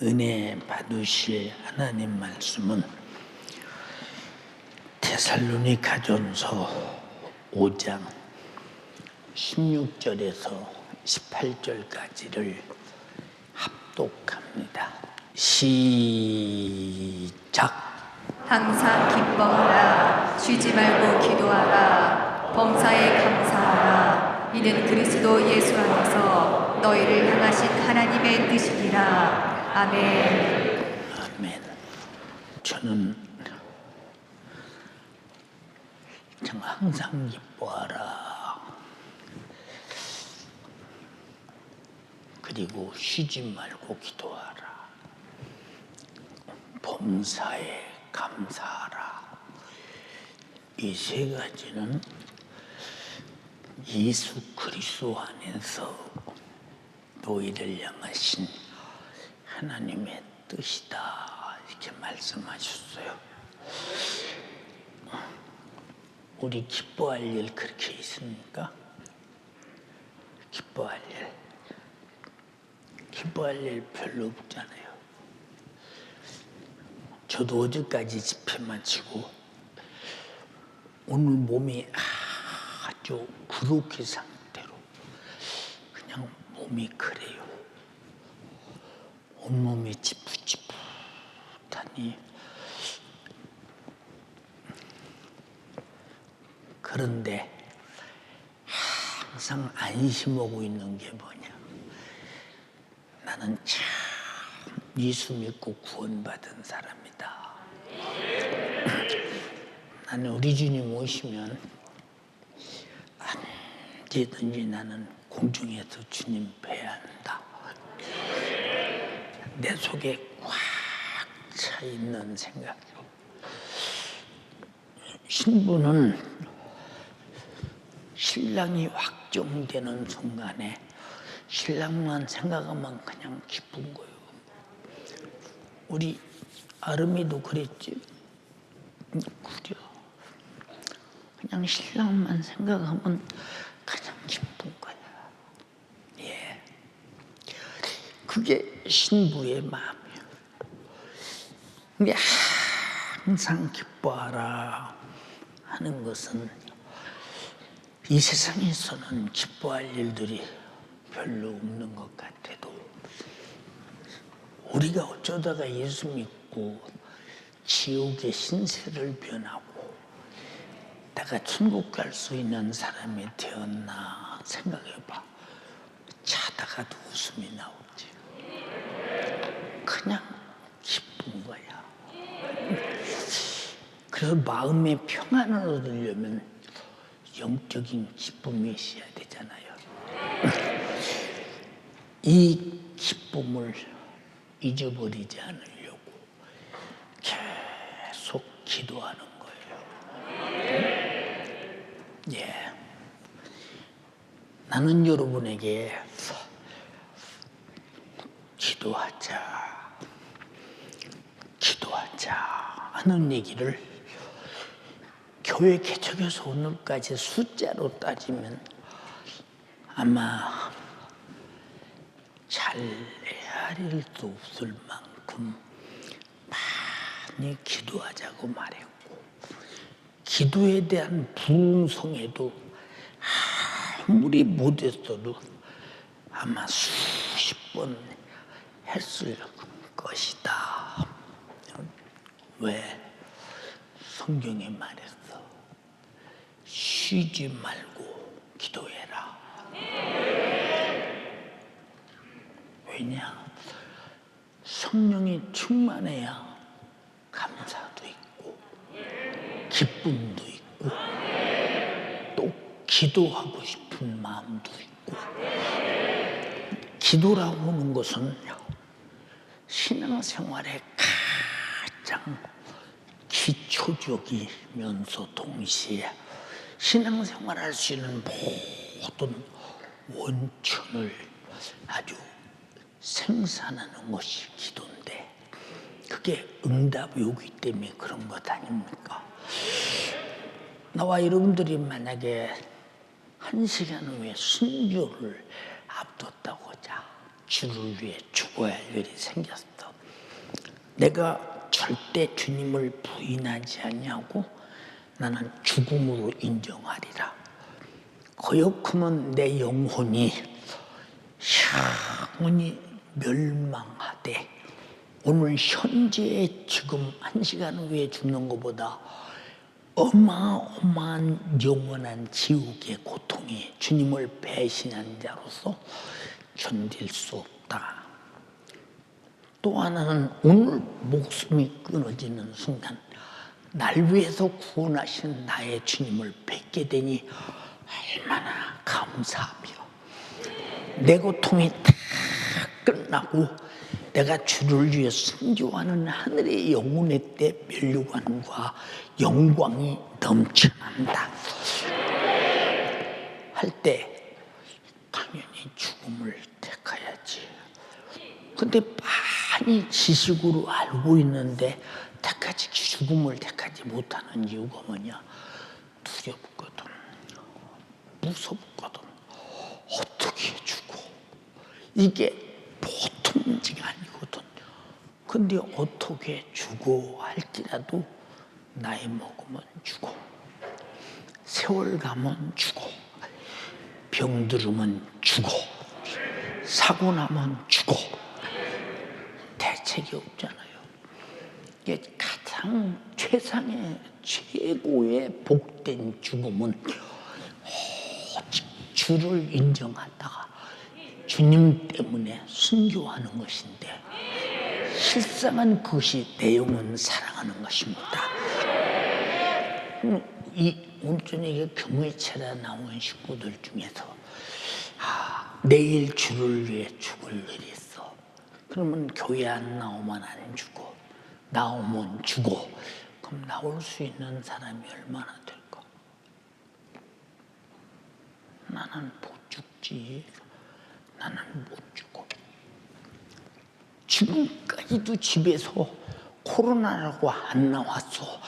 은혜 받으실 하나님 말씀은 데살로니가전서 5장 16절에서 18절까지를 합독합니다. 시작. 항상 기뻐하라. 쉬지 말고 기도하라. 범사에 감사하라. 이는 그리스도 예수 안에서 너희를 향하신 하나님의 뜻이니라. 아멘. 아멘. 저는 항상 기뻐하라. 그리고 쉬지 말고 기도하라. 범사에 감사하라. 이 세 가지는 예수 그리스도 안에서 너희를 향하신 하나님의 뜻이다. 이렇게 말씀하셨어요. 우리 기뻐할 일 그렇게 있습니까? 기뻐할 일 별로 없잖아요. 저도 어제까지 집회 마치고 오늘 몸이 아주 그렇게 상태로 그냥 몸이 그래요. 온몸이 찌뿌찌뿌하니 그런데 항상 안심하고 있는 게 뭐냐? 나는 참 예수 믿고 구원받은 사람이다. 나는 우리 주님 오시면 언제든지 나는 공중에서 주님 뵈야 한다. 내 속에 꽉 차 있는 생각이고, 신부는 신랑이 확정되는 순간에 신랑만 생각하면 그냥 기쁜 거예요. 우리 아름이도 그랬지. 그래. 그냥 신랑만 생각하면 그냥 기쁜 거야. 예. 그게 신부의 마음이에요. 근데 항상 기뻐하라 하는 것은 이 세상에서는 기뻐할 일들이 별로 없는 것 같아도 우리가 어쩌다가 예수 믿고 지옥의 신세를 변하고 내가 천국 갈 수 있는 사람이 되었나 생각해봐. 자다가도 웃음이 나오지. 그냥 기쁜 거야. 그래서 마음의 평안을 얻으려면 영적인 기쁨이 있어야 되잖아요. 이 기쁨을 잊어버리지 않으려고 계속 기도하는 거예요. 예. 나는 여러분에게 기도하자 하는 얘기를 교회 개척에서 오늘까지 숫자로 따지면 아마 잘 헤아릴 수 없을 만큼 많이 기도하자고 말했고, 기도에 대한 부흥성에도 아무리 못했어도 아마 수십 번 했을 것이다. 왜? 성경에 말했어. 쉬지 말고 기도해라. 왜냐? 성령이 충만해야 감사도 있고 기쁨도 있고 또 기도하고 싶은 마음도 있고. 기도라고 하는 것은 신앙생활의 가장 기초적이면서 동시에 신앙생활할 수 있는 모든 원천을 아주 생산하는 것이 기도인데 그게 응답이 오기 때문에 그런 것 아닙니까? 나와 여러분들이 만약에 1시간 후에 순교를 앞뒀다고 하자. 주를 위해 죽어야 할 일이 생겼어. 내가 절대 주님을 부인하지 아니하고 나는 죽음으로 인정하리라. 거역하면 내 영혼이 영원히 멸망하되 오늘 현재 지금 1시간 후에 죽는 것보다 어마어마한 영원한 지옥의 고통이 주님을 배신한 자로서 견딜 수 없다. 또 하나는 오늘 목숨이 끊어지는 순간 날 위해서 구원하신 나의 주님을 뵙게 되니 얼마나 감사하며 내 고통이 다 끝나고 내가 주를 위해 순교하는 하늘의 영혼의 때 면류관과 영광이 넘쳐난다 할 때 당연히 죽음을 택해야지. 근데 많이 지식으로 알고 있는데 택하지 죽음을 택하지 못하는 이유가 뭐냐? 두렵거든, 무섭거든. 어떻게 죽어? 이게 보통 문제가 아니거든. 근데 어떻게 죽어 할지라도 나이 먹으면 죽어, 세월 가면 죽어, 병들으면 죽어, 사고 나면 죽어. 대책이 없잖아요. 이게 가장 최상의 최고의 복된 죽음은 오직 주를 인정하다가 주님 때문에 순교하는 것인데 실상은 그것이 내 영혼 사랑하는 것입니다. 오늘 저녁에 교회차례 나온 식구들 중에서 내일 주를 위해 죽을 일이 있어. 그러면 교회 안 나오면 안 죽어, 나오면 죽어. 그럼 나올 수 있는 사람이 얼마나 될까? 나는 못 죽지. 나는 못 죽어. 지금까지도 집에서 코로나라고 안 나왔어.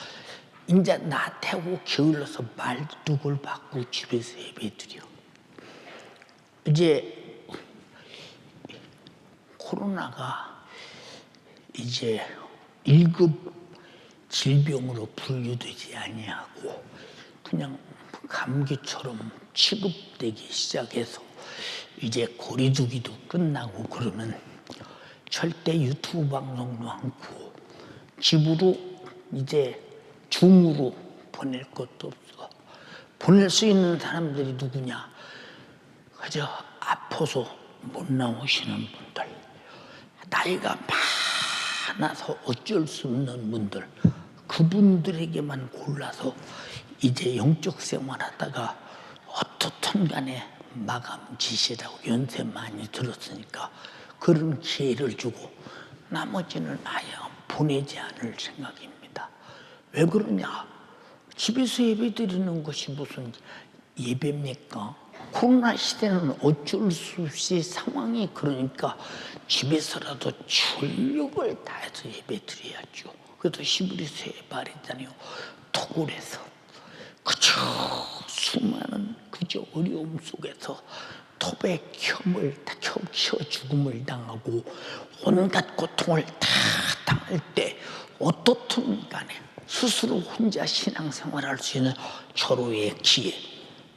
이제 나 태우고 게을러서 말뚝을 받고 집에서 예배드려. 이제 코로나가 이제 1급 질병으로 분류되지 아니하고 그냥 감기처럼 취급되기 시작해서 이제 거리두기도 끝나고 그러면 절대 유튜브 방송도 않고 집으로 이제 줌으로 보낼 것도 없어. 보낼 수 있는 사람들이 누구냐? 그저 아파서 못 나오시는 분들, 나이가 많아서 어쩔 수 없는 분들, 그분들에게만 골라서 이제 영적 생활하다가 어떻든 간에 마감 지시라고 연세 많이 들었으니까 그런 기회를 주고 나머지는 아예 보내지 않을 생각입니다. 왜 그러냐? 집에서 예배 드리는 것이 무슨 예배입니까? 코로나 시대는 어쩔 수 없이 상황이 그러니까 집에서라도 전력을 다해서 예배 드려야죠. 그래도 히브리서에 말했잖아요. 토굴에서 그저 수많은 그저 어려움 속에서 톱에 켬을 켜 죽음을 당하고 온갖 고통을 다 당할 때 어떻든 간에 스스로 혼자 신앙생활할 수 있는 절호의 기회,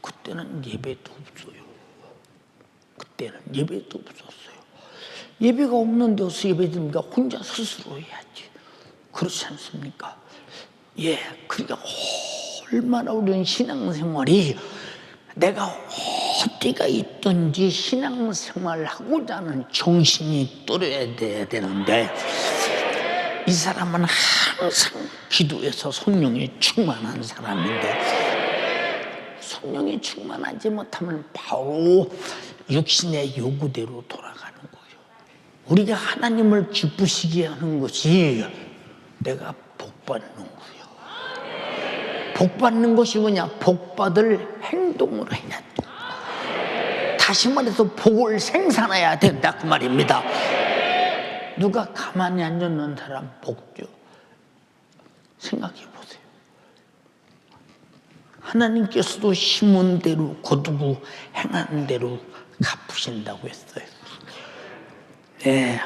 그때는 예배도 없어요. 그때는 예배도 없었어요. 예배가 없는 데서 예배드립니까? 혼자 스스로 해야지. 그렇지 않습니까? 예, 그러니까 얼마나 우리는 신앙생활이 내가 어디가 있든지 신앙생활을 하고자 하는 정신이 떨어야 되는데 이 사람은 항상 기도해서 성령이 충만한 사람인데 성령이 충만하지 못하면 바로 육신의 요구대로 돌아가는 거예요. 우리가 하나님을 기쁘시게 하는 것이 내가 복받는 거예요. 복받는 것이 뭐냐? 복받을 행동을 해야 돼. 다시 말해서 복을 생산해야 된다 그 말입니다. 누가 가만히 앉아있는 사람 복죠? 생각해 보세요. 하나님께서도 심은 대로 거두고 행하는 대로 갚으신다고 했어요. 네.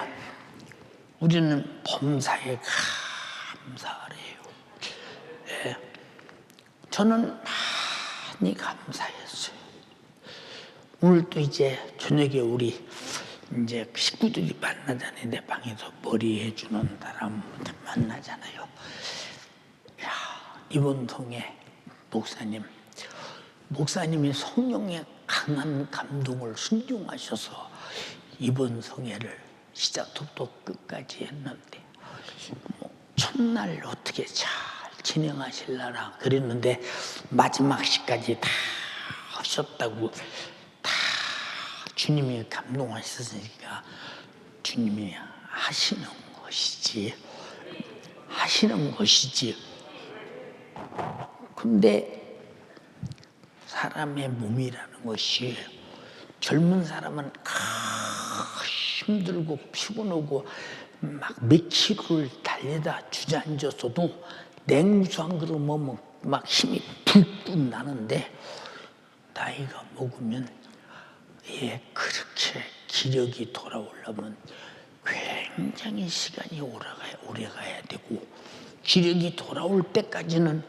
우리는 범사에 감사를 해요. 예. 저는 많이 감사했어요. 오늘 또 이제 저녁에 우리 이제 식구들이 만나잖아요. 내 방에서 머리 해주는 사람 만나잖아요. 야, 이번 성에 목사님이 성령의 강한 감동을 순종하셔서 이번 성회를 시작부터 끝까지 했는데 첫날 어떻게 잘 진행하실라나 그랬는데 마지막 시까지 다 하셨다고 다 주님이 감동하셨으니까 주님이 하시는 것이지. 근데 사람의 몸이라는 것이 젊은 사람은 힘들고 피곤하고 막 몇 킬로를 달리다 주저앉았어도 냉수 한 그릇 먹으면 막 힘이 불끈 나는데 나이가 먹으면 그렇게 기력이 돌아오려면 굉장히 시간이 오래 가야 되고 기력이 돌아올 때까지는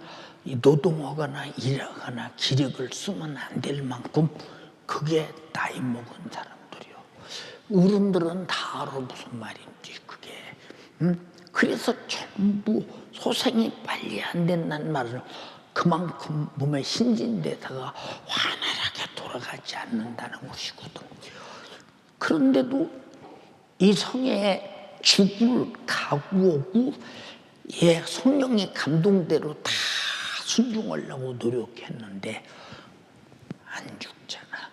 노동하거나 일하거나 기력을 쓰면 안 될 만큼 그게 나이 먹은 사람들이요. 어른들은 다 알아 무슨 말인지 그게. 그래서 전부 소생이 빨리 안 된다는 말은 그만큼 몸에 신진대사가 완활하게 돌아가지 않는다는 것이거든. 그런데도 이 성에 죽을 각오하고 성령의 감동대로 다 순종하려고 노력했는데 안 죽잖아.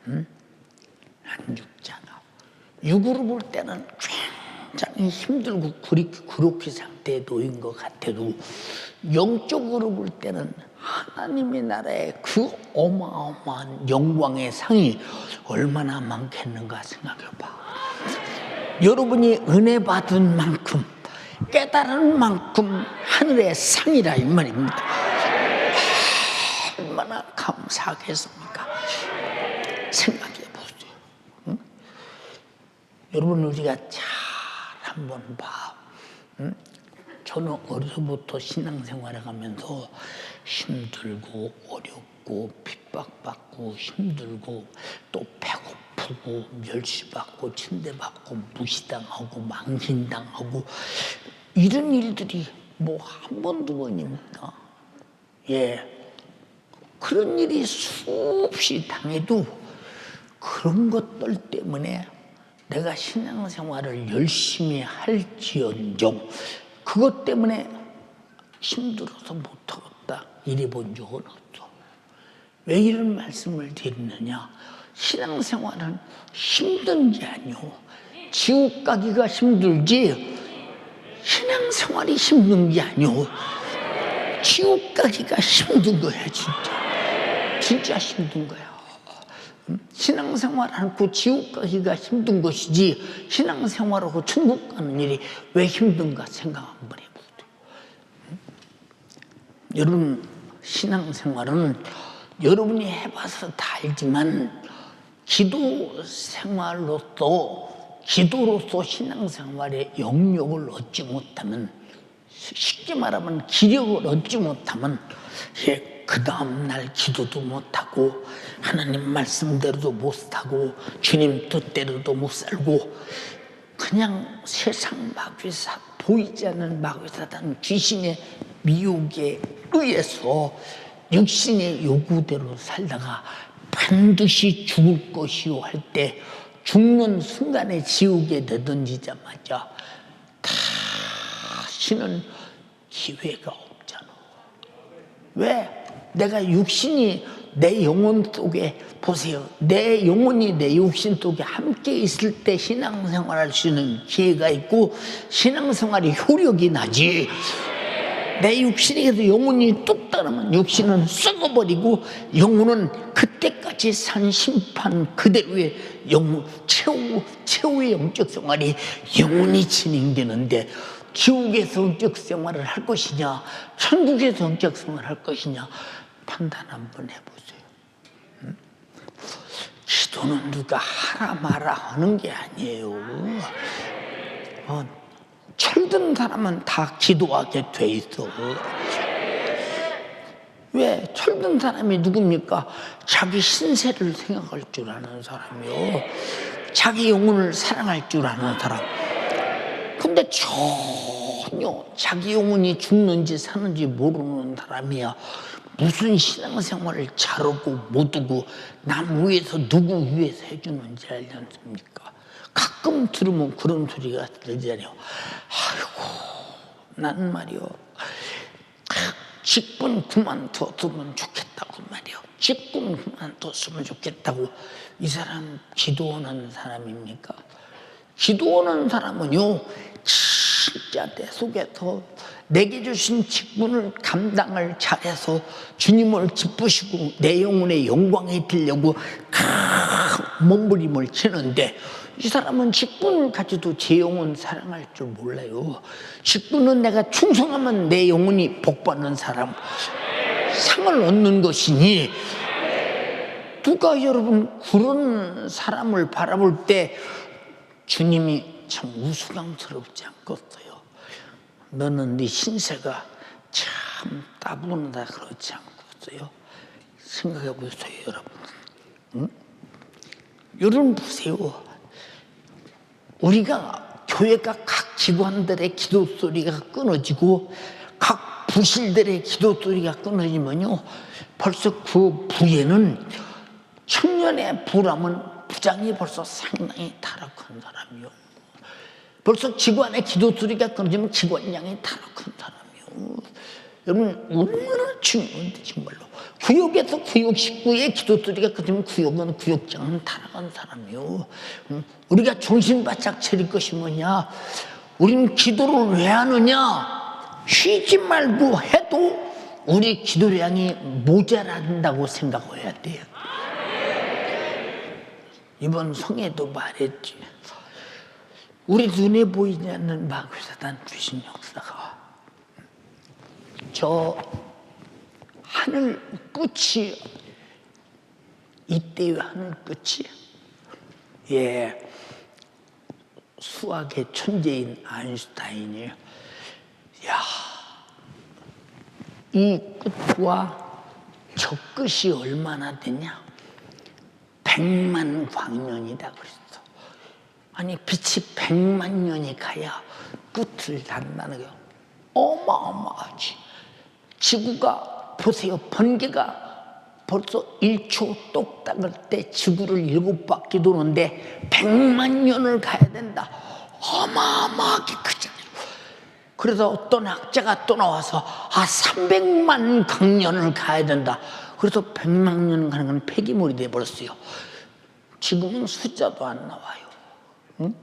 안 죽잖아. 육으로 볼 때는 굉장히 힘들고 그렇게 상태에 놓인 것 같아도 영적으로 볼 때는 하나님의 나라의 그 어마어마한 영광의 상이 얼마나 많겠는가 생각해봐. 여러분이 은혜 받은 만큼 깨달은 만큼 하늘의 상이라 이 말입니다. 얼마나 감사하겠습니까? 생각해 보세요. 응? 여러분 우리가 잘 한번 봐. 응? 저는 어려서부터 신앙생활을 하면서 힘들고 어렵고 핍박받고 힘들고 또 배고프고 멸시받고 침대받고 무시당하고 망신당하고 이런 일들이 뭐 한 번 두 번입니까? 그런 일이 수없이 당해도 그런 것들 때문에 내가 신앙생활을 열심히 할지언정 그것 때문에 힘들어서 못하겠다 이래 본 적은 없어. 왜 이런 말씀을 드리느냐? 신앙생활은 힘든 게 아니오. 지옥 가기가 힘들지 신앙생활이 힘든 게 아니오. 지옥 가기가 힘든 거야 진짜 힘든 거야. 신앙생활 않고 지옥 가기가 힘든 것이지 신앙생활하고 천국 가는 일이 왜 힘든가 생각 한번 해보세요. 여러분 신앙생활은 여러분이 해봐서 다 알지만 기도로서 신앙생활의 영역을 얻지 못하면 쉽게 말하면 기력을 얻지 못하면 그 다음날 기도도 못하고 하나님 말씀대로도 못하고 주님 뜻대로도 못 살고 그냥 세상 마귀사 보이지 않는 마귀사단 귀신의 미혹에 의해서 육신의 요구대로 살다가 반드시 죽을 것이요 할 때 죽는 순간에 지옥에 내던지자마자 다시는 기회가 없잖아. 왜? 내가 육신이 내 영혼 속에 보세요. 내 영혼이 내 육신 속에 함께 있을 때 신앙생활할 수 있는 기회가 있고 신앙생활이 효력이 나지. 내 육신에게도 영혼이 뚝 따르면 육신은 썩어버리고 영혼은 그때까지 산 심판 그대로의 최후의 영적 생활이 영원히 진행되는데 지옥에서 영적 생활을 할 것이냐 천국에서 영적 생활을 할 것이냐 판단 한번 해보세요. 기도는 누가 하라 마라 하는 게 아니에요. 철든 사람은 다 기도하게 돼 있어. 왜? 철든 사람이 누굽니까? 자기 신세를 생각할 줄 아는 사람이요, 자기 영혼을 사랑할 줄 아는 사람. 근데 전혀 자기 영혼이 죽는지 사는지 모르는 사람이야. 무슨 신앙생활을 잘하고 못하고 남 위해서 누구 위해서 해주는지 알지 않습니까? 가끔 들으면 그런 소리가 들잖아요. 아이고, 난 말이요, 직분 그만뒀으면 좋겠다고 말이요. 직분 그만뒀으면 좋겠다고. 이 사람 기도하는 사람입니까? 기도하는 사람은요, 진짜 내 속에서 내게 주신 직분을 감당을 잘해서 주님을 기쁘시고 내 영혼의 영광이 되려고 몸부림을 치는데, 이 사람은 직분을 가지도 제 영혼 사랑할 줄 몰라요. 직분은 내가 충성하면 내 영혼이 복받는 사람, 상을 얻는 것이니, 누가 여러분 그런 사람을 바라볼 때 주님이 참 우스꽝스럽지 않겠어요? 너는 네 신세가 참 따분하다 그렇지 않겠어요? 생각해 보세요, 여러분. 응? 여러분 보세요. 우리가 교회가 각 기관들의 기도 소리가 끊어지고 각 부실들의 기도 소리가 끊어지면요, 벌써 그 부에는 청년의 부라면 부장이 벌써 상당히 타락한 사람이요. 벌써 기관의 기도 소리가 끊어지면 기관장이 타락한 사람이요. 여러분 얼마나 중요한데 정말로. 구역에서 구역 식구의 기도 소리가 끊어지면 구역은 구역장은 타락한 사람이요. 우리가 정신 바짝 차릴 것이 뭐냐? 우린 기도를 왜 하느냐? 쉬지 말고 해도 우리 기도량이 모자란다고 생각해야 돼요. 이번 성에도 말했지. 우리 눈에 보이지 않는 마귀사단 귀신 역사가 저 하늘 끝이, 이때의 하늘 끝이, 예, 수학의 천재인 아인슈타인이, 야, 이 끝과 저 끝이 얼마나 되냐? 100만 광년이다 그랬어. 아니, 빛이 100만 년이 가야 끝을 단다는 거예요. 어마어마하지. 지구가 보세요, 번개가 벌써 1초 똑 닦을 때 지구를 7바퀴 도는데 100만 년을 가야 된다. 어마어마하게 크잖아요. 그래서 어떤 학자가 또 나와서 300만 광년을 가야 된다. 그래서 100만 년 가는 건 폐기물이 돼버렸어요. 지금은 숫자도 안 나와요. 응?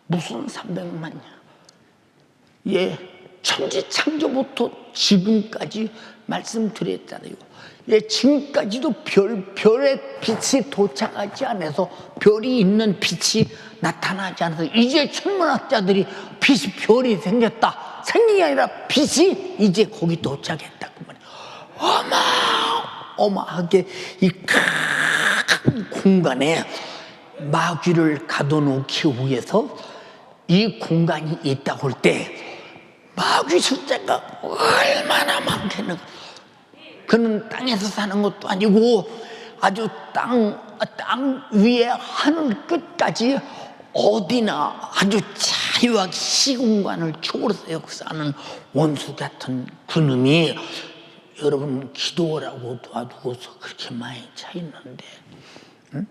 무슨 300만 년. 예, 천지 창조부터 지금까지 말씀드렸잖아요. 예, 지금까지도 별의 빛이 도착하지 않아서, 별이 있는 빛이 나타나지 않아서, 이제 천문학자들이 빛이 별이 생겼다. 생긴 게 아니라 빛이 이제 거기 도착했다고 말이에요. 어마어마하게 이 큰 공간에 마귀를 가둬놓기 위해서 이 공간이 있다고 할 때 마귀 숫자가 얼마나 많겠는가. 그는 땅에서 사는 것도 아니고 아주 땅 위에 하늘 끝까지 어디나 아주 자유하게 시공간을 초월해서 역사하는 원수 같은 그놈이 여러분 기도라고 도와두고서 그렇게 많이 차 있는데, 응?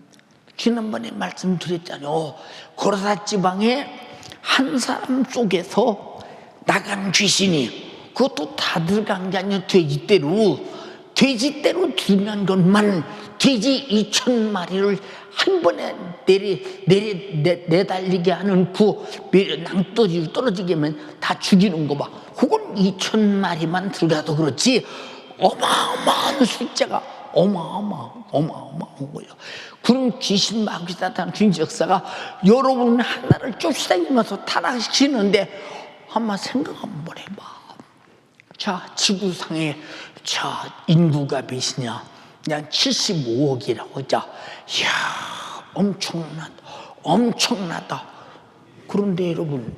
지난번에 말씀드렸잖아요. 고라사 지방에 한 사람 속에서 나간 귀신이, 그것도 다 들어간 게 아니라 돼지떼로 들어간 것만 돼지 2,000마리를 한 번에 내달리게 하는 그 낭떠러지로 떨어지게 하면 다 죽이는 거 봐. 그건 2,000마리만 들어가도 그렇지 어마어마한 숫자가 어마어마한 거예요. 그런 귀신 마귀 사탄 귀신 역사가 여러분 하나를 쫓아다니면서 타락시키는데 한번 생각 한번 해봐. 자, 지구상에 자 인구가 몇이냐? 그냥 75억이라고 하자. 이야, 엄청나다. 그런데 여러분,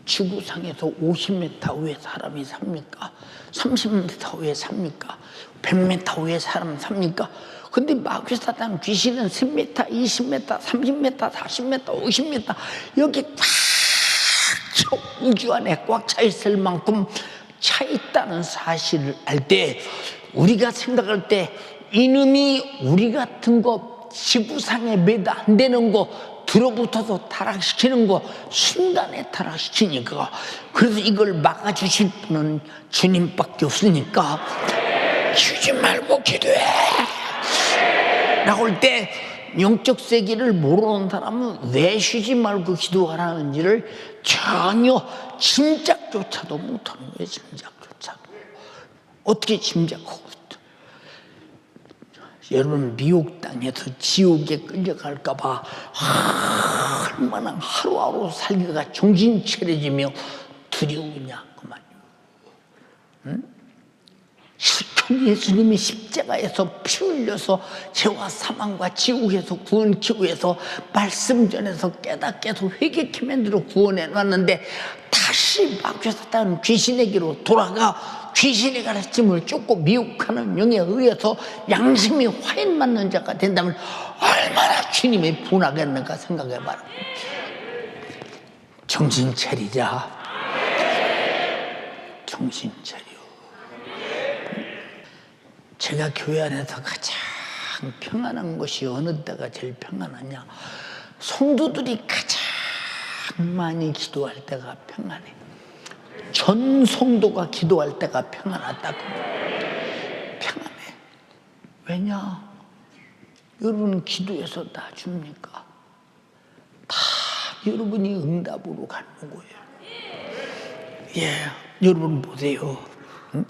지구상에서 50m 위에 사람이 삽니까? 30m 위에 삽니까? 100m 위에 사람 삽니까? 근데 마귀 사단 귀신은 10m, 20m, 30m, 40m, 50m 여기 쫙 우주 안에 꽉 차 있을 만큼 차 있다는 사실을 알 때 우리가 생각할 때 이놈이 우리 같은 거 지구상에 몇 안 되는 거 들어붙어서 타락시키는 거 순간에 타락시키니까 그래서 이걸 막아주실 분은 주님밖에 없으니까 쉬지 말고 기도해 라고 할 때 영적 세계를 모르는 사람은 왜 쉬지 말고 기도하라는지를 전혀 짐작조차도 못하는 거예요. 짐작조차도. 어떻게 짐작하고 있다. 여러분 미혹 당해서 지옥에 끌려갈까 봐 얼마나 하루하루 살기가 정신 차려지며 두려우냐 그 말이에요. 응? 예수님이 십자가에서 피 흘려서 죄와 사망과 지옥에서 구원키고 해서 말씀 전에서 깨닫게 해서 회개케 만들어 구원해 놨는데 다시 마귀 사탄 귀신에게로 돌아가 귀신의 가르침을 쫓고 미혹하는 영에 의해서 양심이 화인맞는 자가 된다면 얼마나 주님이 분하겠는가 생각해봐라. 정신 차리자. 정신 차려. 제가 교회 안에서 가장 평안한 것이 어느 때가 제일 평안하냐? 성도들이 가장 많이 기도할 때가 평안해. 전 성도가 기도할 때가 평안하다고. 평안해. 왜냐? 여러분 기도해서 다 줍니까? 다 여러분이 응답으로 가는 거예요. 예, 여러분 보세요. 응?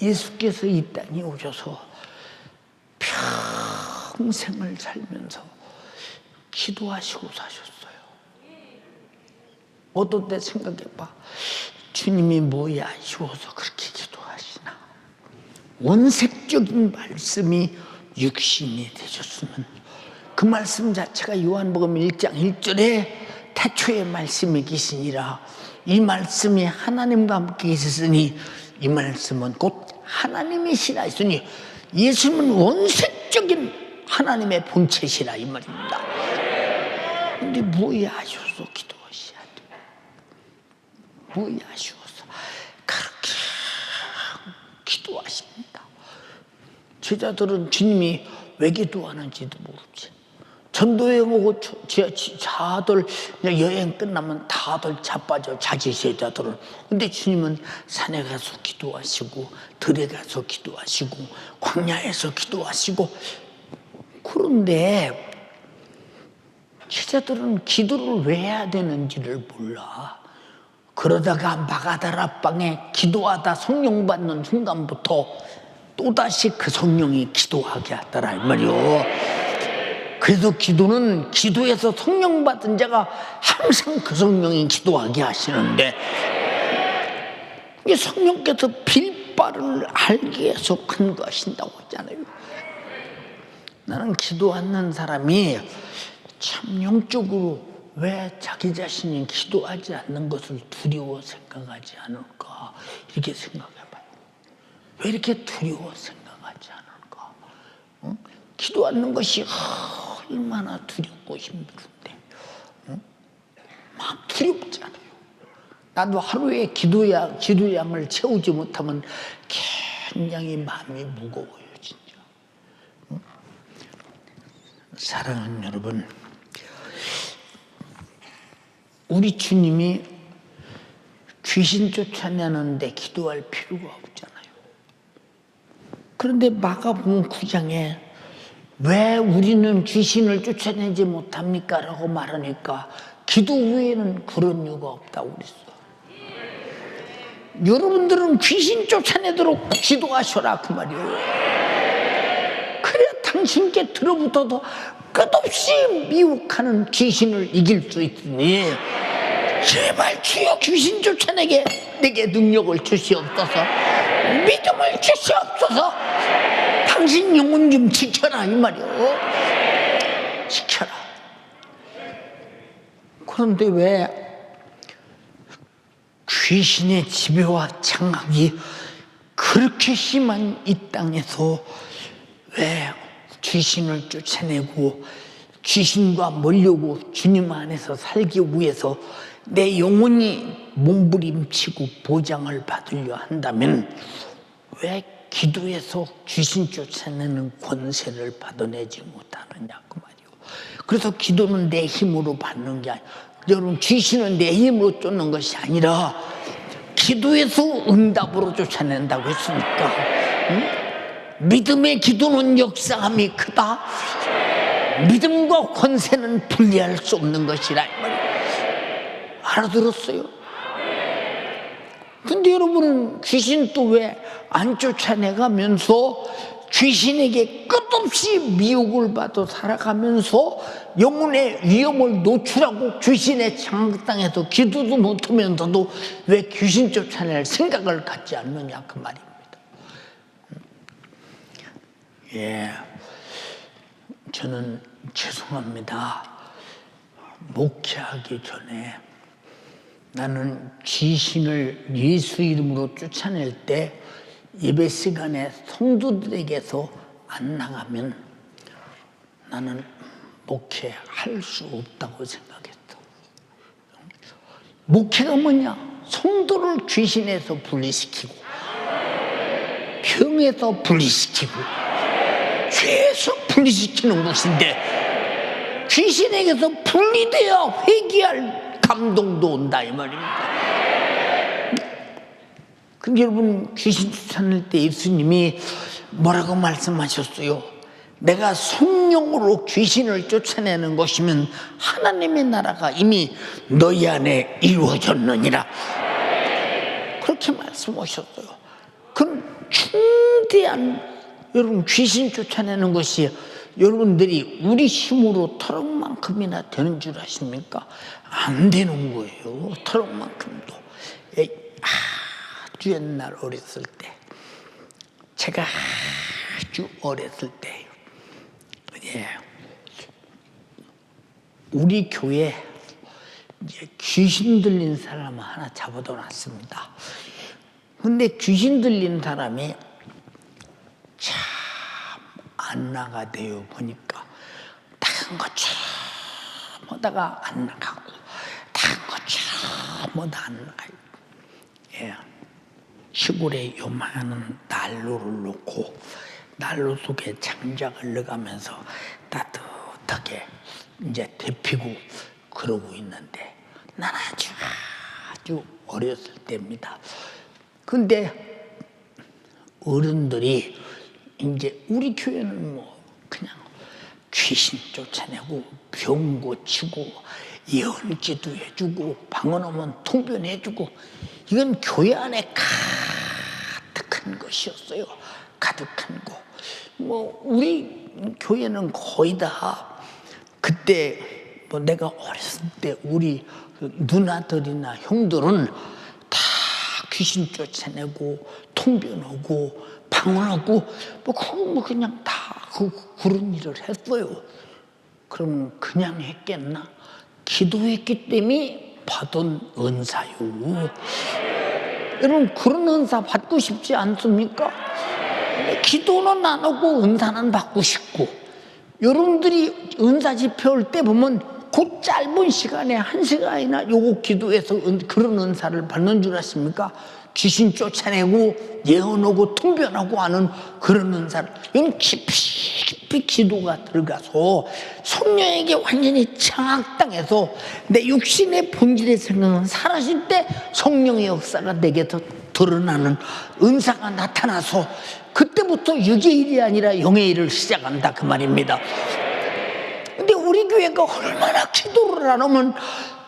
예수께서 이 땅에 오셔서 평생을 살면서 기도하시고 사셨어요. 어떤 때 생각해봐. 주님이 뭐야 아쉬워서 그렇게 기도하시나. 원색적인 말씀이 육신이 되셨으면 그 말씀 자체가 요한복음 1장 1절에 태초에 말씀이 계시니라. 이 말씀이 하나님과 함께 계셨으니 이 말씀은 곧 하나님이시라 했으니 예수님은 원색적인 하나님의 본체시라 이 말입니다. 근데 뭐야 아쉬워서 기도하셔야 돼. 뭐야 아쉬워서 그렇게 기도하십니다. 제자들은 주님이 왜 기도하는지도 모르지. 전도여행 오고 자들 여행 끝나면 다들 자빠져 자기 제자들은. 근데 주님은 산에 가서 기도하시고 들에 가서 기도하시고 광야에서 기도하시고. 그런데 제자들은 기도를 왜 해야 되는지를 몰라. 그러다가 마가다라 방에 기도하다 성령 받는 순간부터 또다시 그 성령이 기도하게 하더라 이 말이요. 그래서 기도는 기도해서 성령 받은 자가 항상 그 성령이 기도하게 하시는데 이게 성령께서 빌 바를 알게 해서 간구하신다고 했잖아요. 나는 기도하는 사람이 참 영적으로 왜 자기 자신이 기도하지 않는 것을 두려워 생각하지 않을까 이렇게 생각해봐요. 왜 이렇게 두려워 생각하지 않을까? 응? 기도하는 것이 얼마나 두렵고 힘든데 막 두렵잖아요. 나도 하루에 기도량을 채우지 못하면 굉장히 마음이 무거워요 진짜. 사랑하는 여러분, 우리 주님이 귀신 쫓아내는데 기도할 필요가 없잖아요. 그런데 마가복음 9장에 왜 우리는 귀신을 쫓아내지 못합니까? 라고 말하니까 기도 후에는 그런 이유가 없다고 그랬어. 여러분들은 귀신 쫓아내도록 기도하셔라 그 말이에요. 그래야 당신께 들어붙어도 끝없이 미혹하는 귀신을 이길 수 있으니 제발 주여 귀신 쫓아내게 내게 능력을 주시옵소서, 믿음을 주시옵소서, 당신 영혼 좀 지켜라 이 말이요. 지켜라. 그런데 왜 귀신의 지배와 장악이 그렇게 심한 이 땅에서 왜 귀신을 쫓아내고 귀신과 멀려고 주님 안에서 살기 위해서 내 영혼이 몸부림치고 보장을 받으려 한다면 왜 기도에서 귀신 쫓아내는 권세를 받아내지 못하느냐 그 말이요. 그래서 기도는 내 힘으로 받는 게 아니라, 여러분, 귀신은 내 힘으로 쫓는 것이 아니라 기도에서 응답으로 쫓아낸다고 했으니까, 응? 믿음의 기도는 역사함이 크다. 믿음과 권세는 분리할 수 없는 것이라 이 말이에요. 알아들었어요? 근데 여러분은 귀신 또 왜 안 쫓아내가면서 귀신에게 끝없이 미혹을 받아 살아가면서 영혼의 위험을 노출하고 귀신의 장당에서 기도도 못하면서도 왜 귀신 쫓아낼 생각을 갖지 않느냐 그 말입니다. 예, 저는 죄송합니다. 목회하기 전에 나는 귀신을 예수 이름으로 쫓아낼 때 예배 시간에 성도들에게서 안 나가면 나는 목회할 수 없다고 생각했어. 목회가 뭐냐? 성도를 귀신에서 분리시키고 병에서 분리시키고 죄에서 분리시키는 것인데 귀신에게서 분리되어 회개할 감동도 온다 이 말입니다. 근데 여러분, 귀신 쫓아낼 때 예수님이 뭐라고 말씀하셨어요? 내가 성령으로 귀신을 쫓아내는 것이면 하나님의 나라가 이미 너희 안에 이루어졌느니라. 그렇게 말씀하셨어요. 그럼 중대한, 여러분, 귀신 쫓아내는 것이 여러분들이 우리 힘으로 터럭만큼이나 되는 줄 아십니까? 안 되는 거예요. 터럭만큼도. 아주 옛날 어렸을 때, 제가 아주 어렸을 때, 예, 우리 교회 이제 귀신 들린 사람 하나 잡아다 놨습니다. 근데 귀신 들린 사람이 참 안 나가대요. 보니까 다른 것처럼 하다가 안 나가고 다른 것처럼 하다 안 나가요. 예. 시골에 요만한 난로를 놓고 난로 속에 장작을 넣어가면서 따뜻하게 이제 데피고 그러고 있는데 난 아주 어렸을 때입니다. 근데 어른들이 이제 우리 교회는 뭐 그냥 귀신 쫓아내고 병 고치고 예언기도 해주고 방언 오면 통변해주고 이건 교회 안에 가득한 것이었어요. 가득한 거. 뭐 우리 교회는 거의 다 그때 뭐 내가 어렸을 때 우리 누나들이나 형들은 다 귀신 쫓아내고 통변하고 방언하고 뭐 그냥 다 그런 일을 했어요. 그럼 그냥 했겠나? 기도했기 때문에 받은 은사요. 여러분, 그런 은사 받고 싶지 않습니까? 기도는 안 하고 은사는 받고 싶고, 여러분들이 은사 집회할 때 보면 그 짧은 시간에 1시간이나 요거 기도해서 그런 은사를 받는 줄 아십니까? 귀신 쫓아내고 예언하고 통변하고 하는 그런 은사를, 이건 깊이 기도가 들어가서 성령에게 완전히 장악당해서 내 육신의 본질의 생각은 사라질 때 성령의 역사가 내게서 드러나는 은사가 나타나서 그때부터 육의 일이 아니라 영의 일을 시작한다 그 말입니다. 근데 우리 교회가 얼마나 기도를 안 하면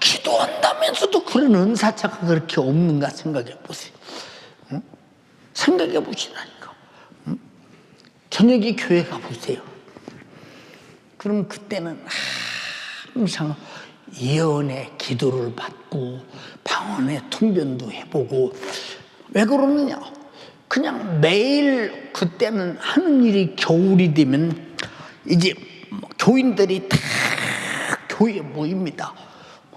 기도한다면서도 그런 은사자가 그렇게 없는가 생각해 보세요. 응? 생각해 보시라니까. 응? 저녁에 교회 가보세요. 그럼 그때는 항상 예언의 기도를 받고 방언의 통변도 해보고. 왜 그러느냐? 그냥 매일 그때는 하는 일이 겨울이 되면 이제 교인들이 다 교회에 모입니다.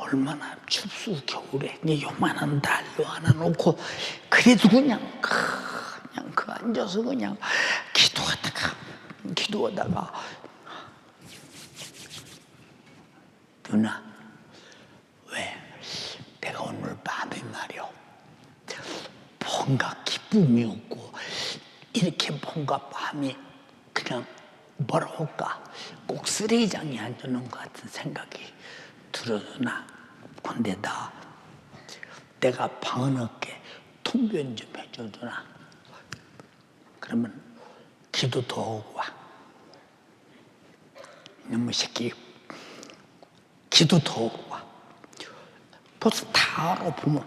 얼마나 춥수 겨울에 요만한 난로 하나 놓고 그래도 그냥 그 앉아서 그냥 기도하다가 누나 왜 내가 오늘 밤에 말이야 뭔가 기쁨이 없고 이렇게 뭔가 밤이 그냥 뭐라 할까 꼭 쓰레기장에 앉아놓은 것 같은 생각이 들어주나. 근데 내가 방언없게 통변 좀 해줘주나. 그러면 기도 더 하고 와. 이놈의 새끼 기도 더 하고 와. 벌써 다 알아보면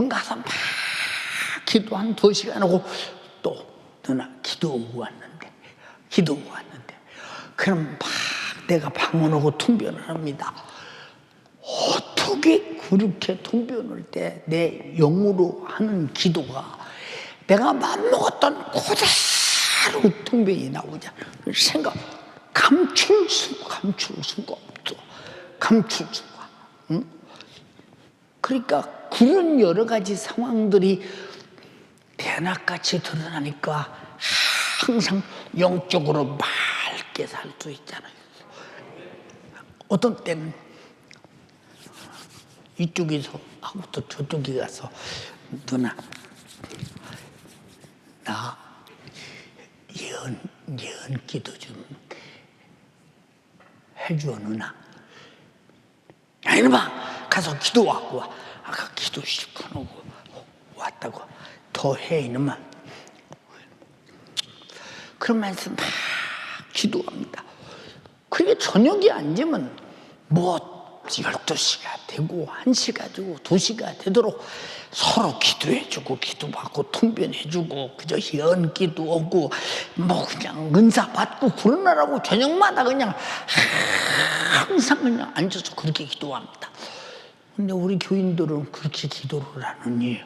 가서 막 기도 한 2시간 하고 또 누나 기도하고 왔는데 그럼 막 내가 방언하고 통변을 합니다. 어떻게 그렇게 통변할 때 내 영으로 하는 기도가 내가 맘먹었던 그대로 통변이 나오자. 생각 감출 수가 없어. 감출 수가. 응? 그러니까 그런 여러 가지 상황들이 대낮같이 드러나니까 항상 영적으로 맑게 살 수 있잖아요. 어떤 때는 이쪽에서 하고 또 저쪽에 가서 누나 나 예언 기도 좀 해줘 누나. 야 이놈아 가서 기도하고 와. 아까 기도 실컷 하고 왔다고 더 해 이놈아. 그러면서 막 기도합니다. 그게 저녁이 앉으면 뭐 12시가 되고 1시가 되고 2시가 되도록 서로 기도해주고 기도받고 통변해주고 그저 예언 기도하고 뭐 그냥 은사 받고 그러느라고 저녁마다 그냥 항상 그냥 앉아서 그렇게 기도합니다. 근데 우리 교인들은 그렇게 기도를 하느니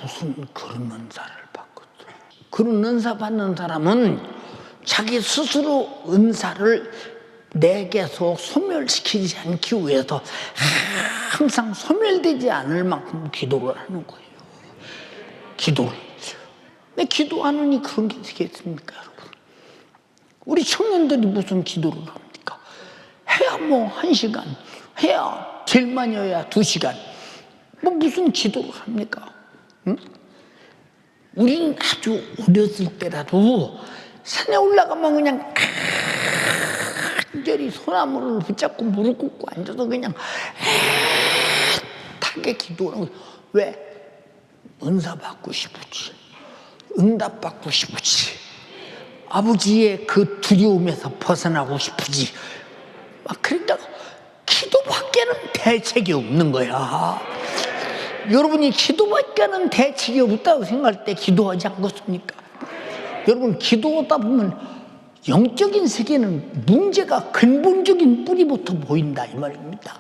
무슨 그런 은사를 받거든. 그런 은사 받는 사람은 자기 스스로 은사를 내게서 소멸시키지 않기 위해서 항상 소멸되지 않을 만큼 기도를 하는 거예요. 기도를. 근데 기도하느니 그런 게 되겠습니까, 여러분? 우리 청년들이 무슨 기도를 합니까? 해야 뭐 1시간, 해야 제일 많이 해야 2시간. 뭐 무슨 기도를 합니까? 응? 우리는 아주 어렸을 때라도 산에 올라가면 그냥 간절히 소나무를 붙잡고 무릎 꿇고 앉아서 그냥 애타게 기도하는 거예요. 왜? 은사 받고 싶었지. 응답 받고 싶었지. 아버지의 그 두려움에서 벗어나고 싶으지. 막 그러니까 기도밖에는 대책이 없는 거야. 여러분이 기도밖에는 대책이 없다고 생각할 때 기도하지 않겠습니까? 여러분 기도하다 보면 영적인 세계는 문제가 근본적인 뿌리부터 보인다 이 말입니다.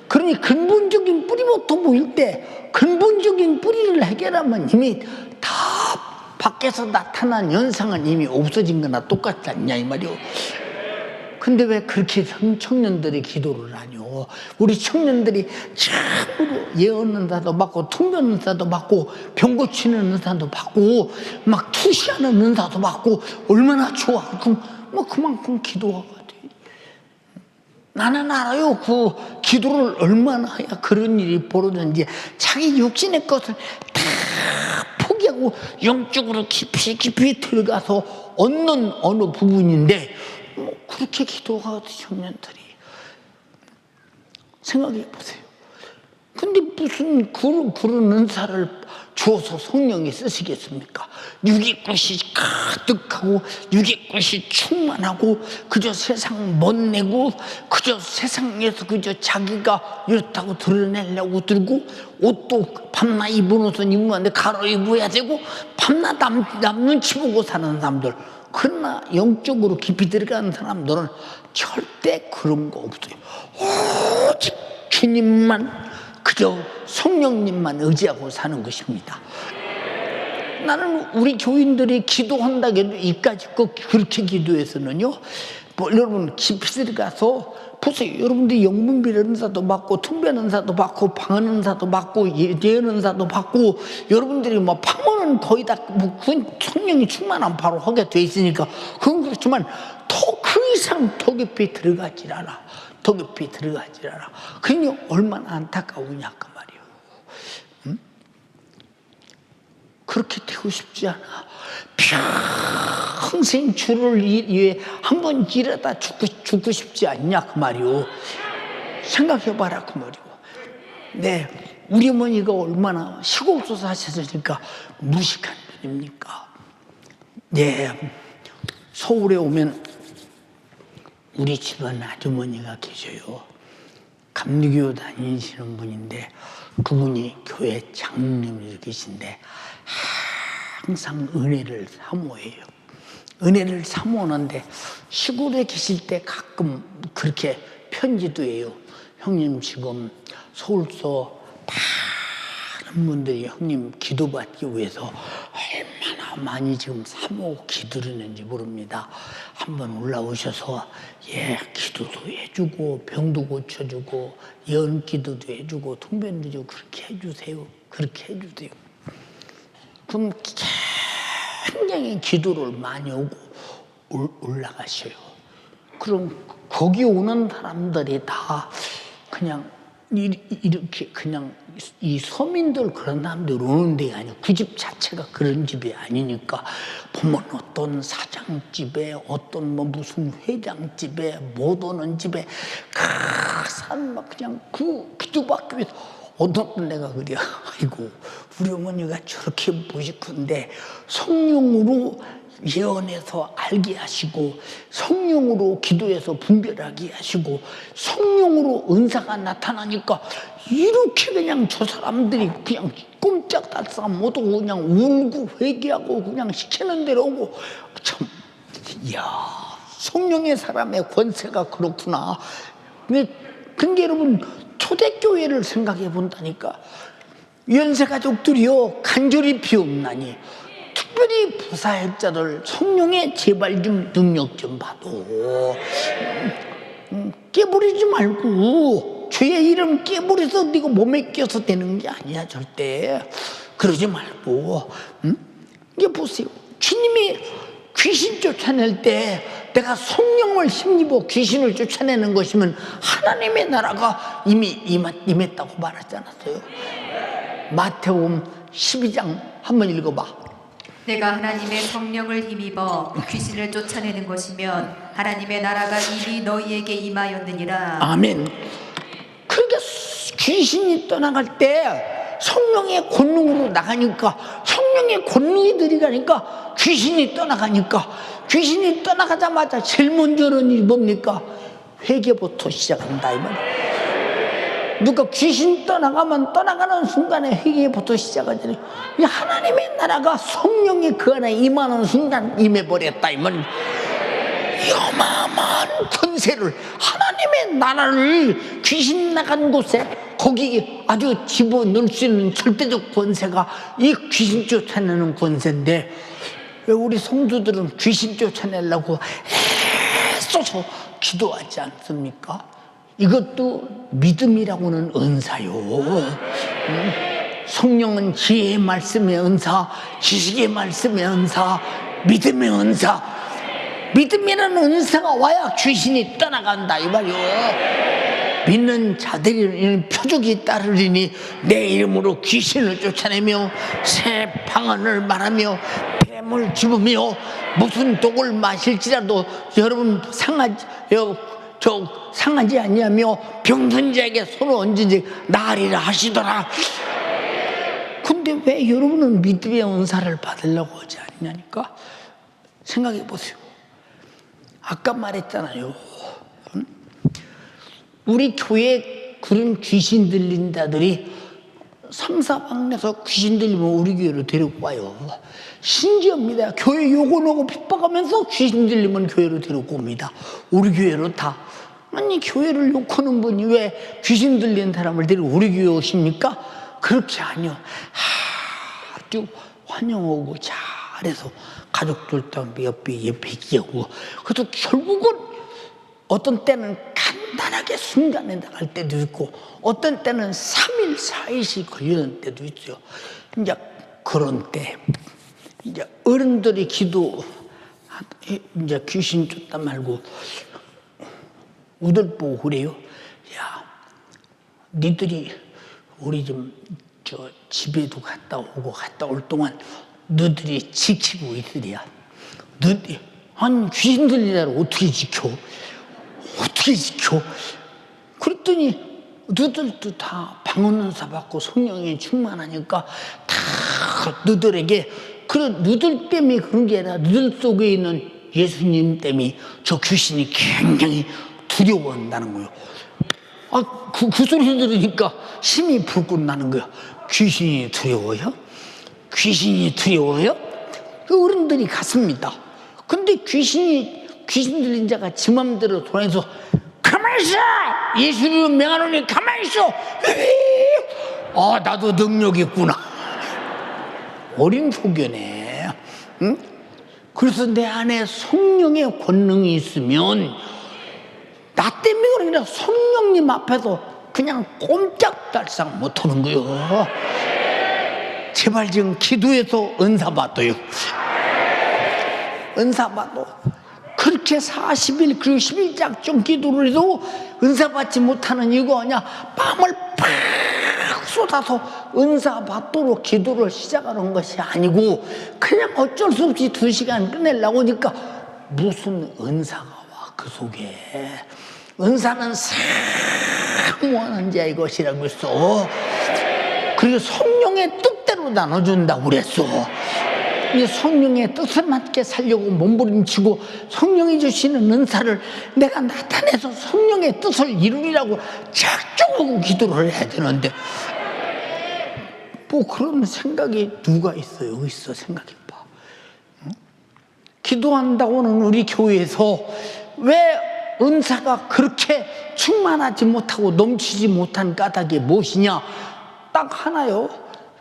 그러니 근본적인 뿌리부터 보일 때 근본적인 뿌리를 해결하면 이미 다 밖에서 나타난 현상은 이미 없어진 거나 똑같지 않냐 이 말이요. 근데 왜 그렇게 청년들이 기도를 하뇨? 우리 청년들이 참으로 예언 은사도 받고 통변 은사도 받고 병 고치는 은사도 받고 막 투시하는 은사도 받고 얼마나 좋아. 뭐 그만큼 기도하고 돼. 나는 알아요. 그 기도를 얼마나 해야 그런 일이 벌어졌는지. 자기 육신의 것을 다 포기하고 영적으로 깊이 들어가서 얻는 어느 부분인데 뭐 그렇게 기도하는 청년들이 생각해 보세요. 근데 무슨 그런 은사를 주어서 성령이 쓰시겠습니까? 육의 것이 가득하고 육의 것이 충만하고 그저 세상 멋내고 그저 세상에서 그저 자기가 이렇다고 드러내려고 들고 옷도 밤낮 입은 옷은 입으면 안 돼. 갈아입어야 되고 밤낮 남 눈치 보고 사는 사람들. 그러나 영적으로 깊이 들어가는 사람들은 절대 그런 거 없어요. 오직 주님만 그저 성령님만 의지하고 사는 것입니다. 나는 우리 교인들이 기도한다고 해도 이까짓 거 그렇게 기도해서는요 뭐 여러분 깊이 들어가서 보세요. 여러분들이 영분별 은사도 받고 통변 은사도 받고 방언 은사도 받고 예언 은사도 받고 여러분들이 뭐 방언은 거의 다뭐 성령이 충만한 바로 하게 돼 있으니까 그건 그렇지만 더 그 이상 더 깊이 들어가질 않아. 더 깊이 들어가질 않아. 그러니 얼마나 안타까우냐 그 말이에요. 응? 그렇게 되고 싶지 않아. 평생 주를 위해 한 번 일하다 죽고 싶지 않냐 그 말이오. 생각해봐라 그 말이오. 네, 우리 어머니가 얼마나 시골에서 사셨으니까 무식한 분입니까? 네, 서울에 오면 우리 집안 아주머니가 계셔요. 감리교 다니시는 분인데 그분이 교회 장로님이 계신데 항상 은혜를 사모해요. 은혜를 사모하는데 시골에 계실 때 가끔 그렇게 편지도 해요. 형님 지금 서울서 많은 분들이 형님 기도받기 위해서 얼마나 많이 지금 사모하고 기도했는지 모릅니다. 한번 올라오셔서 기도도 해주고 병도 고쳐주고 예언기도도 해주고 통변도 해주고 그렇게 해주세요. 그렇게 해주세요. 그럼 굉장히 기도를 많이 오고 올라가셔요. 그럼 거기 오는 사람들이 다 그냥 이렇게 그냥 이 서민들 그런 사람들 오는 데가 아니고 그 집 자체가 그런 집이 아니니까 보면 어떤 사장집에 어떤 뭐 무슨 회장집에 못 오는 집에 그 사람 막 그냥 그 기도받기 위해서 어떤 내가 그래. 아이고 우리 어머니가 저렇게 무식한데 성령으로 예언해서 알게 하시고 성령으로 기도해서 분별하게 하시고 성령으로 은사가 나타나니까 이렇게 그냥 저 사람들이 그냥 꼼짝달싹 못하고 그냥 울고 회개하고 그냥 시키는 대로 오고 참 이야 성령의 사람의 권세가 그렇구나. 근데 여러분 초대교회를 생각해 본다니까 연세가족들이요 간절히 비옵나니 특별히 부사역자들 성령의 제발 좀 능력 좀 봐도 깨부리지 말고 주의 이름 깨부려서 네가 몸에 껴서 되는 게 아니야 절대. 그러지 말고 이게 보세요. 주님이 귀신 쫓아낼 때 내가 성령을 힘입어 귀신을 쫓아내는 것이면 하나님의 나라가 이미 임했다고 말하지 않았어요? 마태복음 12장 한번 읽어봐. 내가 하나님의 성령을 힘입어 귀신을 쫓아내는 것이면 하나님의 나라가 이미 너희에게 임하였느니라. 아멘. 그러니까 귀신이 떠나갈 때 성령의 권능으로 나가니까 성령의 권능이 들어가니까 귀신이 떠나가니까 귀신이 떠나가자마자 제일 먼저 하는 일이 뭡니까? 회개부터 시작한다 이 말이야. 누가 귀신 떠나가면 떠나가는 순간에 회개부터 시작하잖아요. 하나님의 나라가 성령이 그 안에 임하는 순간 임해버렸다 이 말이야. 어마어마한 권세를 하나님의 나라를 귀신 나간 곳에 거기 아주 집어넣을 수 있는 절대적 권세가 이 귀신 쫓아내는 권세인데 왜 우리 성도들은 귀신 쫓아내려고 애써서 기도하지 않습니까? 이것도 믿음이라고는 은사요. 성령은 지혜의 말씀의 은사, 지식의 말씀의 은사, 믿음의 은사. 믿음이라는 은사가 와야 귀신이 떠나간다 이 말이요. 믿는 자들이 표적이 따르리니 내 이름으로 귀신을 쫓아내며 새 방언을 말하며 뱀을 집으며 무슨 독을 마실지라도 여러분 상하지 아니하며 병든 자에게 손을 얹은지 나으리라 하시더라. 근데 왜 여러분은 믿음의 은사를 받으려고 하지 않냐니까? 생각해 보세요. 아까 말했잖아요. 우리 교회 그런 귀신 들린 자들이 삼사방에서 귀신 들리면 우리 교회로 데리고 와요. 신기합니다. 교회 욕을 핍박하면서 귀신 들리면 교회로 데리고 옵니다. 우리 교회로 다. 아니 교회를 욕하는 분이 왜 귀신 들린 사람을 데리고 우리 교회 오십니까? 그렇게 아니요. 아주 환영하고 잘해서 가족들도 옆에 얘기하고 그래도 결국은 어떤 때는 간단하게 순간에 나갈 때도 있고 어떤 때는 3일, 4일씩 걸리는 때도 있어요. 이제 그런 때 이제 어른들이 기도 이제 귀신 쫓다 말고 우들 보고 그래요. 야, 니들이 우리 좀 집에도 갔다 오고 갔다 올 동안 너들이 지키고 있으랴. 너희 아니 귀신 들리냐를 어떻게 지켜? 어떻게 지켜? 그랬더니 너들도 다 방언은사 받고 성령이 충만하니까 다 너들에게 그런 너들 때문에 그런 게 아니라 너들 속에 있는 예수님 때문에 저 귀신이 굉장히 두려워한다는 거예요. 그 소리 들으니까 힘이 불끈 나는 거야. 귀신이 두려워요? 귀신이 두려워요? 그 어른들이 갔습니다. 근데 귀신 들린 자가 지 맘대로 돌아서 가만히 있어! 예수를 명하노니 가만히 있어! 나도 능력 있구나. 어린 소견에. 응? 그래서 내 안에 성령의 권능이 있으면 나 때문에 그런 게 아니라 성령님 앞에서 그냥 꼼짝달싹 못하는 거요. 제발 지금 기도해서 은사 받아요. 은사 받아. 그렇게 40일 그리고 11작정 기도를 해도 은사 받지 못하는 이유가 뭐냐? 밤을 팍 쏟아서 은사 받도록 기도를 시작하는 것이 아니고 그냥 어쩔 수 없이 2시간 끝내려고 하니까 무슨 은사가 와 그 속에. 은사는 사모하는 자의 것이라고 했어. 그리고 성령의 뜻대로 나눠준다고 그랬어. 성령의 뜻을 맞게 살려고 몸부림치고 성령이 주시는 은사를 내가 나타내서 성령의 뜻을 이루리라고 작정하고 기도를 해야 되는데 뭐 그런 생각이 누가 있어요? 어디 있어? 생각해봐. 응? 기도한다고는 우리 교회에서 왜 은사가 그렇게 충만하지 못하고 넘치지 못한 까닭이 무엇이냐? 딱 하나요.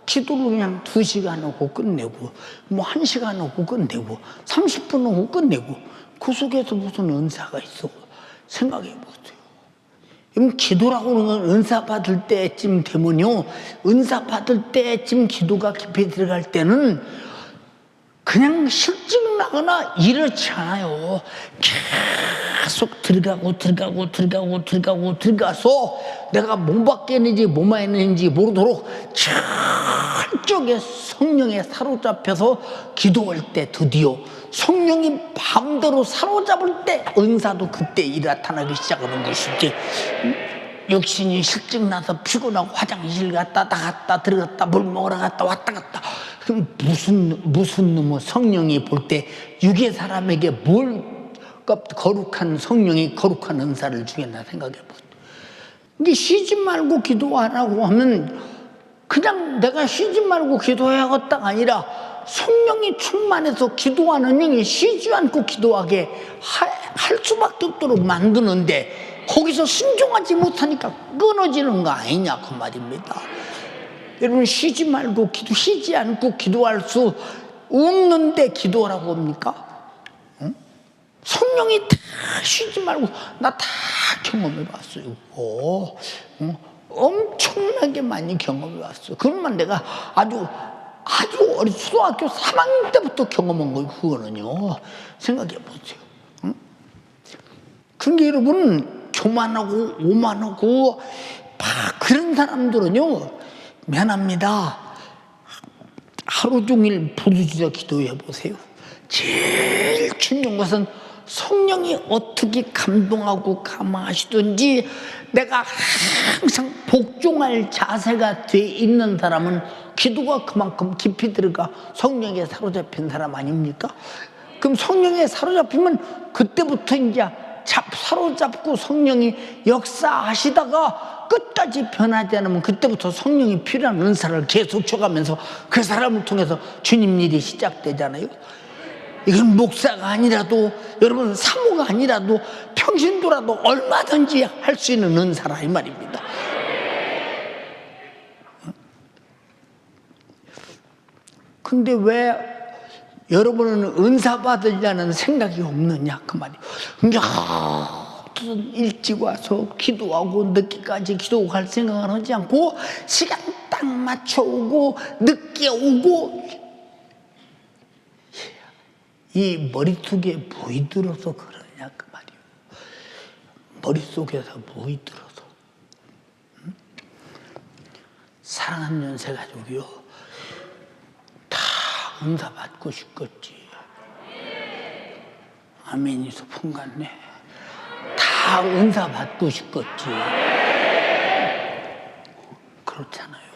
기도를 그냥 2시간 하고 끝내고 뭐 1시간 하고 끝내고 30분 하고 끝내고 그 속에서 무슨 은사가 있어? 생각해 보세요. 기도라고 하는 건 은사 받을 때쯤 되면요, 은사 받을 때쯤 기도가 깊이 들어갈 때는 그냥 실증 나거나 이렇지 않아요. 계속 들어가서 내가 몸 밖에 있는지 몸 안에 있는지 모르도록 철저하게 성령에 사로잡혀서 기도할 때 드디어 성령이 마음대로 사로잡을 때 은사도 그때 나타나기 시작하는 것이지. 육신이 실증 나서 피곤하고 화장실 갔다 나갔다 들어갔다 물 먹으러 갔다 왔다 갔다. 그럼 무슨 놈의 성령이 볼 때 육의 사람에게 뭘 거룩한 성령이 거룩한 은사를 주겠나 생각해 보세요. 근데 쉬지 말고 기도 안 하고 하면 그냥 내가 쉬지 말고 기도해야겠다가 아니라 성령이 충만해서 기도하는 영이 쉬지 않고 기도하게 할 수밖에 없도록 만드는데 거기서 순종하지 못하니까 끊어지는 거 아니냐 그 말입니다. 여러분 쉬지 않고 기도할 수 없는데 기도하라고 합니까? 응? 성령이 다 쉬지 말고 나 다 경험해 봤어요. 응? 엄청나게 많이 경험해 봤어요. 그러면 내가 아주 어린 초등학교 3학년 때부터 경험한 거예요. 그거는요. 생각해 보세요. 응? 그러니까 여러분 교만하고 오만하고 그런 사람들은요, 미안합니다. 하루 종일 부르짖어 기도해 보세요. 제일 중요한 것은 성령이 어떻게 감동하고 감화하시든지 내가 항상 복종할 자세가 돼 있는 사람은 기도가 그만큼 깊이 들어가 성령에 사로잡힌 사람 아닙니까? 그럼 성령에 사로잡히면 그때부터 이제 사로잡고 성령이 역사하시다가 끝까지 변하지 않으면 그때부터 성령이 필요한 은사를 계속 줘가면서 그 사람을 통해서 주님 일이 시작되잖아요. 이건 목사가 아니라도 여러분 사모가 아니라도 평신도라도 얼마든지 할 수 있는 은사라 이 말입니다. 근데 왜 여러분은 은사 받으려는 생각이 없느냐 그 말이에요. 무슨 일찍 와서 기도하고 늦게까지 기도하고 갈 생각을 하지 않고 시간 딱 맞춰 오고 늦게 오고 이 머릿속에 뭐이 들어서 그러냐 그 말이에요. 머릿속에서 뭐이 들어서. 사랑하는 연세가족이요, 다 은사 받고 싶겠지. 아멘이 소풍 같네. 다 은사 받고 싶겠지. 그렇잖아요.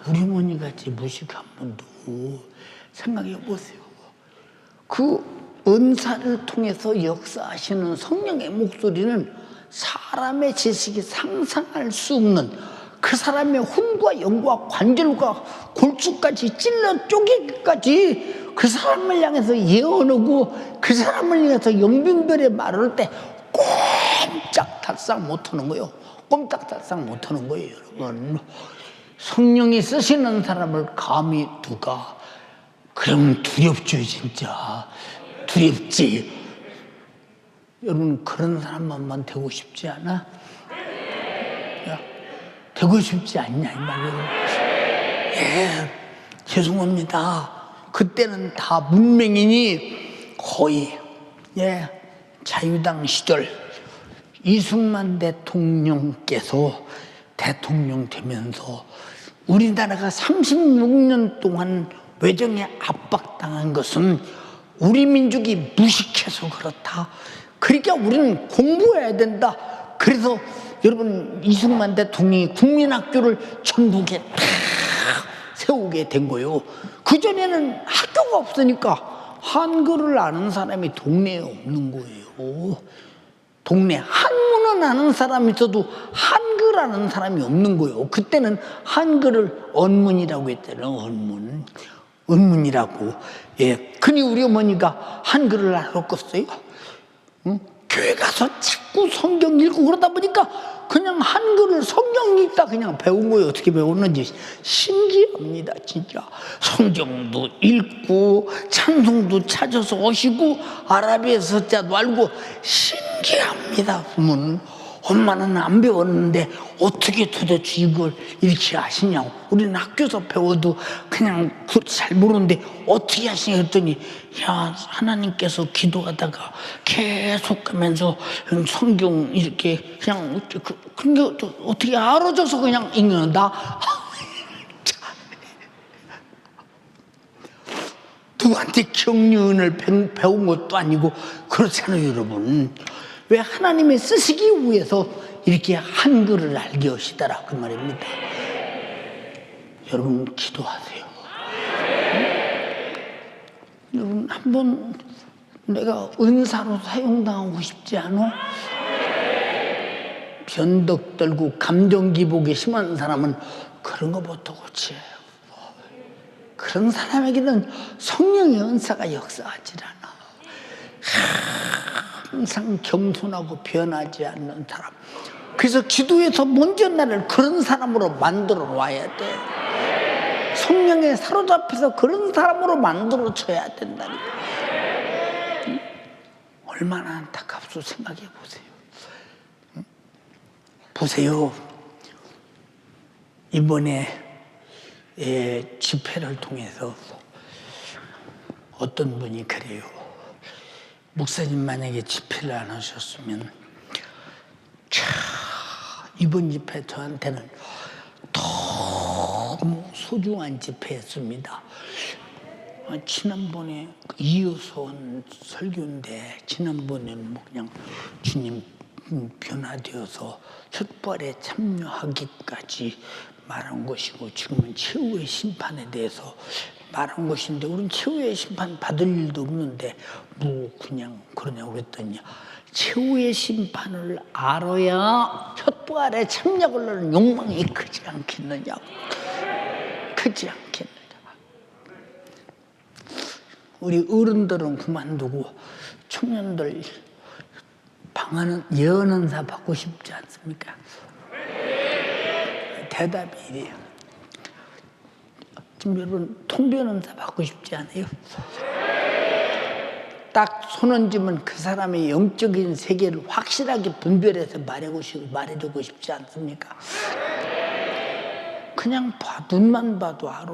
우리 어머니 같이 무식한 분도 생각해 보세요. 그 은사를 통해서 역사하시는 성령의 목소리는 사람의 지식이 상상할 수 없는 그 사람의 혼과 영과 관절과 골수까지 찔러 쪼개기까지 그 사람을 향해서 예언하고 그 사람을 향해서 영빈별의 말을 할 때 꼼짝달싹 못하는 거예요. 꼼짝달싹 못하는 거예요, 여러분. 성령이 쓰시는 사람을 감히 누가, 그럼 두렵죠, 진짜. 두렵지. 여러분, 그런 사람만 되고 싶지 않아? 야, 되고 싶지 않냐 이 말이에요. 예, 죄송합니다. 그때는 다 문맹이니 거의 자유당 시절 이승만 대통령께서 대통령 되면서 우리나라가 36년 동안 외정에 압박당한 것은 우리 민족이 무식해서 그렇다. 그러니까 우리는 공부해야 된다. 그래서 여러분, 이승만 대통령이 국민학교를 전국에 다 세우게 된 거예요. 그전에는 학교가 없으니까 한글을 아는 사람이 동네에 없는 거예요. 동네 한문은 아는 사람이 있어도 한글 아는 사람이 없는 거예요. 그때는 한글을 언문이라고 했잖아요. 언문이라고. 예, 그니 우리 어머니가 한글을 알았겠어요? 응? 교회 가서 자꾸 성경 읽고 그러다 보니까 그냥 한글을 성경 읽다 그냥 배운 거예요. 어떻게 배웠는지 신기합니다, 진짜. 성경도 읽고 찬송도 찾아서 오시고 아라비아 서자도 알고 신기합니다. 보면 엄마는 안 배웠는데 어떻게 도대체 이걸 이렇게 아시냐고. 우리는 학교에서 배워도 그냥 잘 모르는데 어떻게 아시냐 했더니, 야, 하나님께서 기도하다가 계속 가면서 성경 이렇게 그냥 그게 어떻게 알아줘서 그냥 읽는다. 누구한테 경륜을 배운 것도 아니고 그렇잖아요, 여러분. 왜 하나님의 쓰시기 위해서 이렇게 한글을 알게 하시더라 그 말입니다. 여러분, 기도하세요. 여러분, 한번 내가 은사로 사용당하고 싶지 않아? 변덕 떨고 감정 기복이 심한 사람은 그런 것부터 고쳐요. 그런 사람에게는 성령의 은사가 역사하지 않아. 항상 겸손하고 변하지 않는 사람. 그래서 기도에서 먼저 나를 그런 사람으로 만들어 놔야 돼. 성령에 사로잡혀서 그런 사람으로 만들어 줘야 된다니까. 얼마나 안타깝소 생각해 보세요. 보세요. 이번에 집회를 통해서 어떤 분이 그래요. 목사님 만약에 집회를 안 하셨으면 이번 집회 저한테는 너무 소중한 집회였습니다. 지난번에 이어서 온 설교인데 지난번에는 뭐 그냥 주님 변화되어서 촛발에 참여하기까지 말한 것이고 지금은 최후의 심판에 대해서 말한 것인데 우리는 최후의 심판 받을 일도 없는데 뭐 그냥 그러냐고 그랬더니 최후의 심판을 알아야 촛발에 참여하려는 욕망이 크지 않겠느냐고. 크지 않겠느냐. 우리 어른들은 그만두고 청년들 방하는 예언은사 받고 싶지 않습니까? 대답이 이래요. 지금 여러분 통변은사 받고 싶지 않아요? 딱 손 얹으면 그 사람의 영적인 세계를 확실하게 분별해서 말해주고 싶지 않습니까? 그냥 눈만 봐도 알아.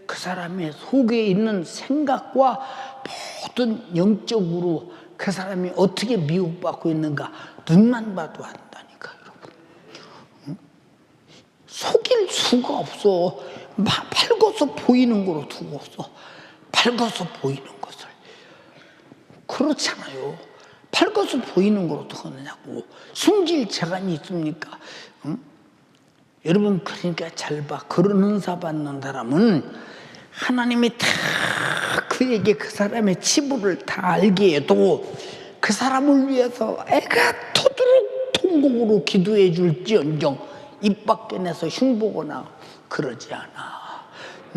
그 사람의 속에 있는 생각과 모든 영적으로 그 사람이 어떻게 미혹받고 있는가 눈만 봐도 안다니까, 여러분. 응? 속일 수가 없어. 밝아서 보이는 거로 두고서 밝아서 보이는 것을. 그렇잖아요. 밝아서 보이는 거로 두느냐고. 숨길 재간이 있습니까? 응? 여러분, 그러니까 잘 봐. 그런 은사 받는 사람은 하나님이 다 그에게 그 사람의 치부를 다 알게 해도 그 사람을 위해서 애가 터도록 통곡으로 기도해 줄지언정 입 밖에 내서 흉보거나 그러지 않아.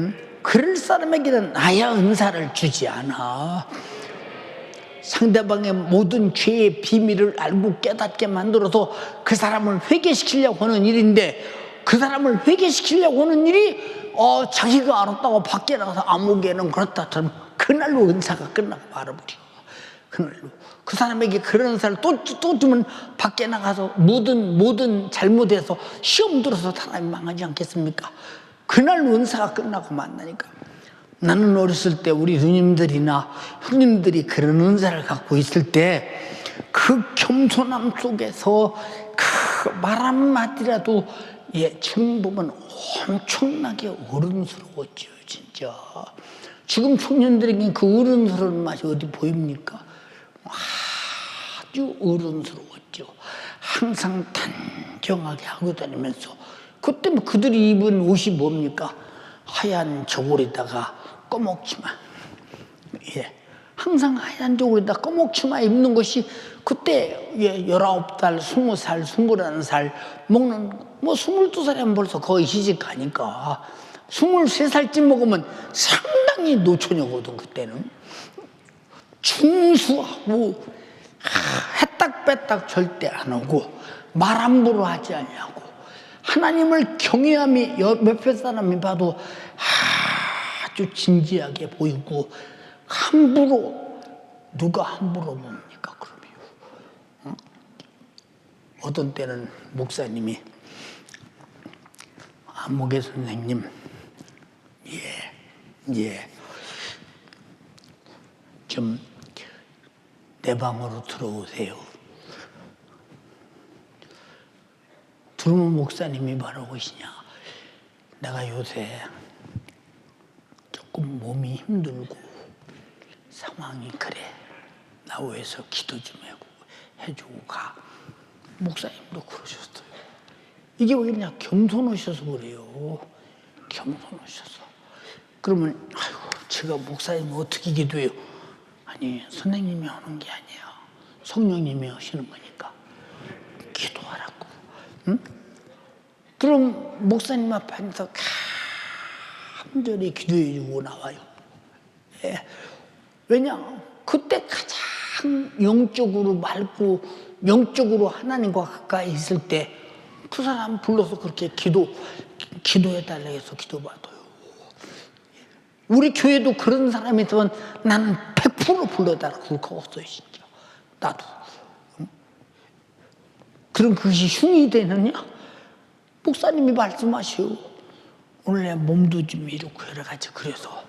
응? 그럴 사람에게는 나야 은사를 주지 않아. 상대방의 모든 죄의 비밀을 알고 깨닫게 만들어서 그 사람을 회개시키려고 하는 일인데, 그 사람을 회개시키려고 하는 일이 자기가 알았다고 밖에 나가서 아무개는 그렇다 하면 그날로 은사가 끝나고 말아버려. 그날로 그 사람에게 그런 은사를 또 주면 밖에 나가서 모든 잘못해서 시험 들어서 사람이 망하지 않겠습니까? 그날로 은사가 끝나고 만나니까. 나는 어렸을 때 우리 누님들이나 형님들이 그런 은사를 갖고 있을 때 그 겸손함 속에서 그 말 한마디라도 지금 보면 엄청나게 어른스러웠죠, 진짜. 지금 청년들에게 그 어른스러운 맛이 어디 보입니까? 아주 어른스러웠죠. 항상 단정하게 하고 다니면서. 그때 그들이 입은 옷이 뭡니까? 하얀 저고리다가 꺼먹치마. 항상 하얀 저고리다 꺼먹치마 입는 것이 그때 19살, 20살, 21살 먹는 22살이면 벌써 거의 시집가니까 23살쯤 먹으면 상당히 노처녀거든. 그때는 중수하고 해딱빼딱 절대 안 하고 말 함부로 하지 않냐고 하나님을 경외함이 옆에 사람이 봐도 아주 진지하게 보이고 누가 함부로 뭡니까? 그러면 어떤 때는 목사님이 안목의 선생님 좀 내 방으로 들어오세요. 들어오면 목사님이 뭐라고 하시냐? 내가 요새 조금 몸이 힘들고 상황이 그래. 나 위해서 기도 좀 해주고 가. 목사님도 그러셨어요. 이게 왜 그냥 겸손하셔서 그래요. 겸손하셔서. 그러면 아이고 제가 목사님 어떻게 기도해요? 아니 선생님이 하는 게 아니에요. 성령님이 하시는 거니까 기도하라고. 응? 그럼 목사님 앞에서 간절히 기도해 주고 나와요. 왜냐? 그때 가장 영적으로 맑고 영적으로 하나님과 가까이 있을 때 그 사람 불러서 그렇게 기도해달라고 해서 기도받아요. 우리 교회도 그런 사람이 있으면 나는 100% 불러달라고 그럴 거 없어요, 진짜. 나도. 그럼 그것이 흉이 되느냐? 목사님이 말씀하시오. 오늘 내 몸도 좀 이렇고 여러 가지 그래서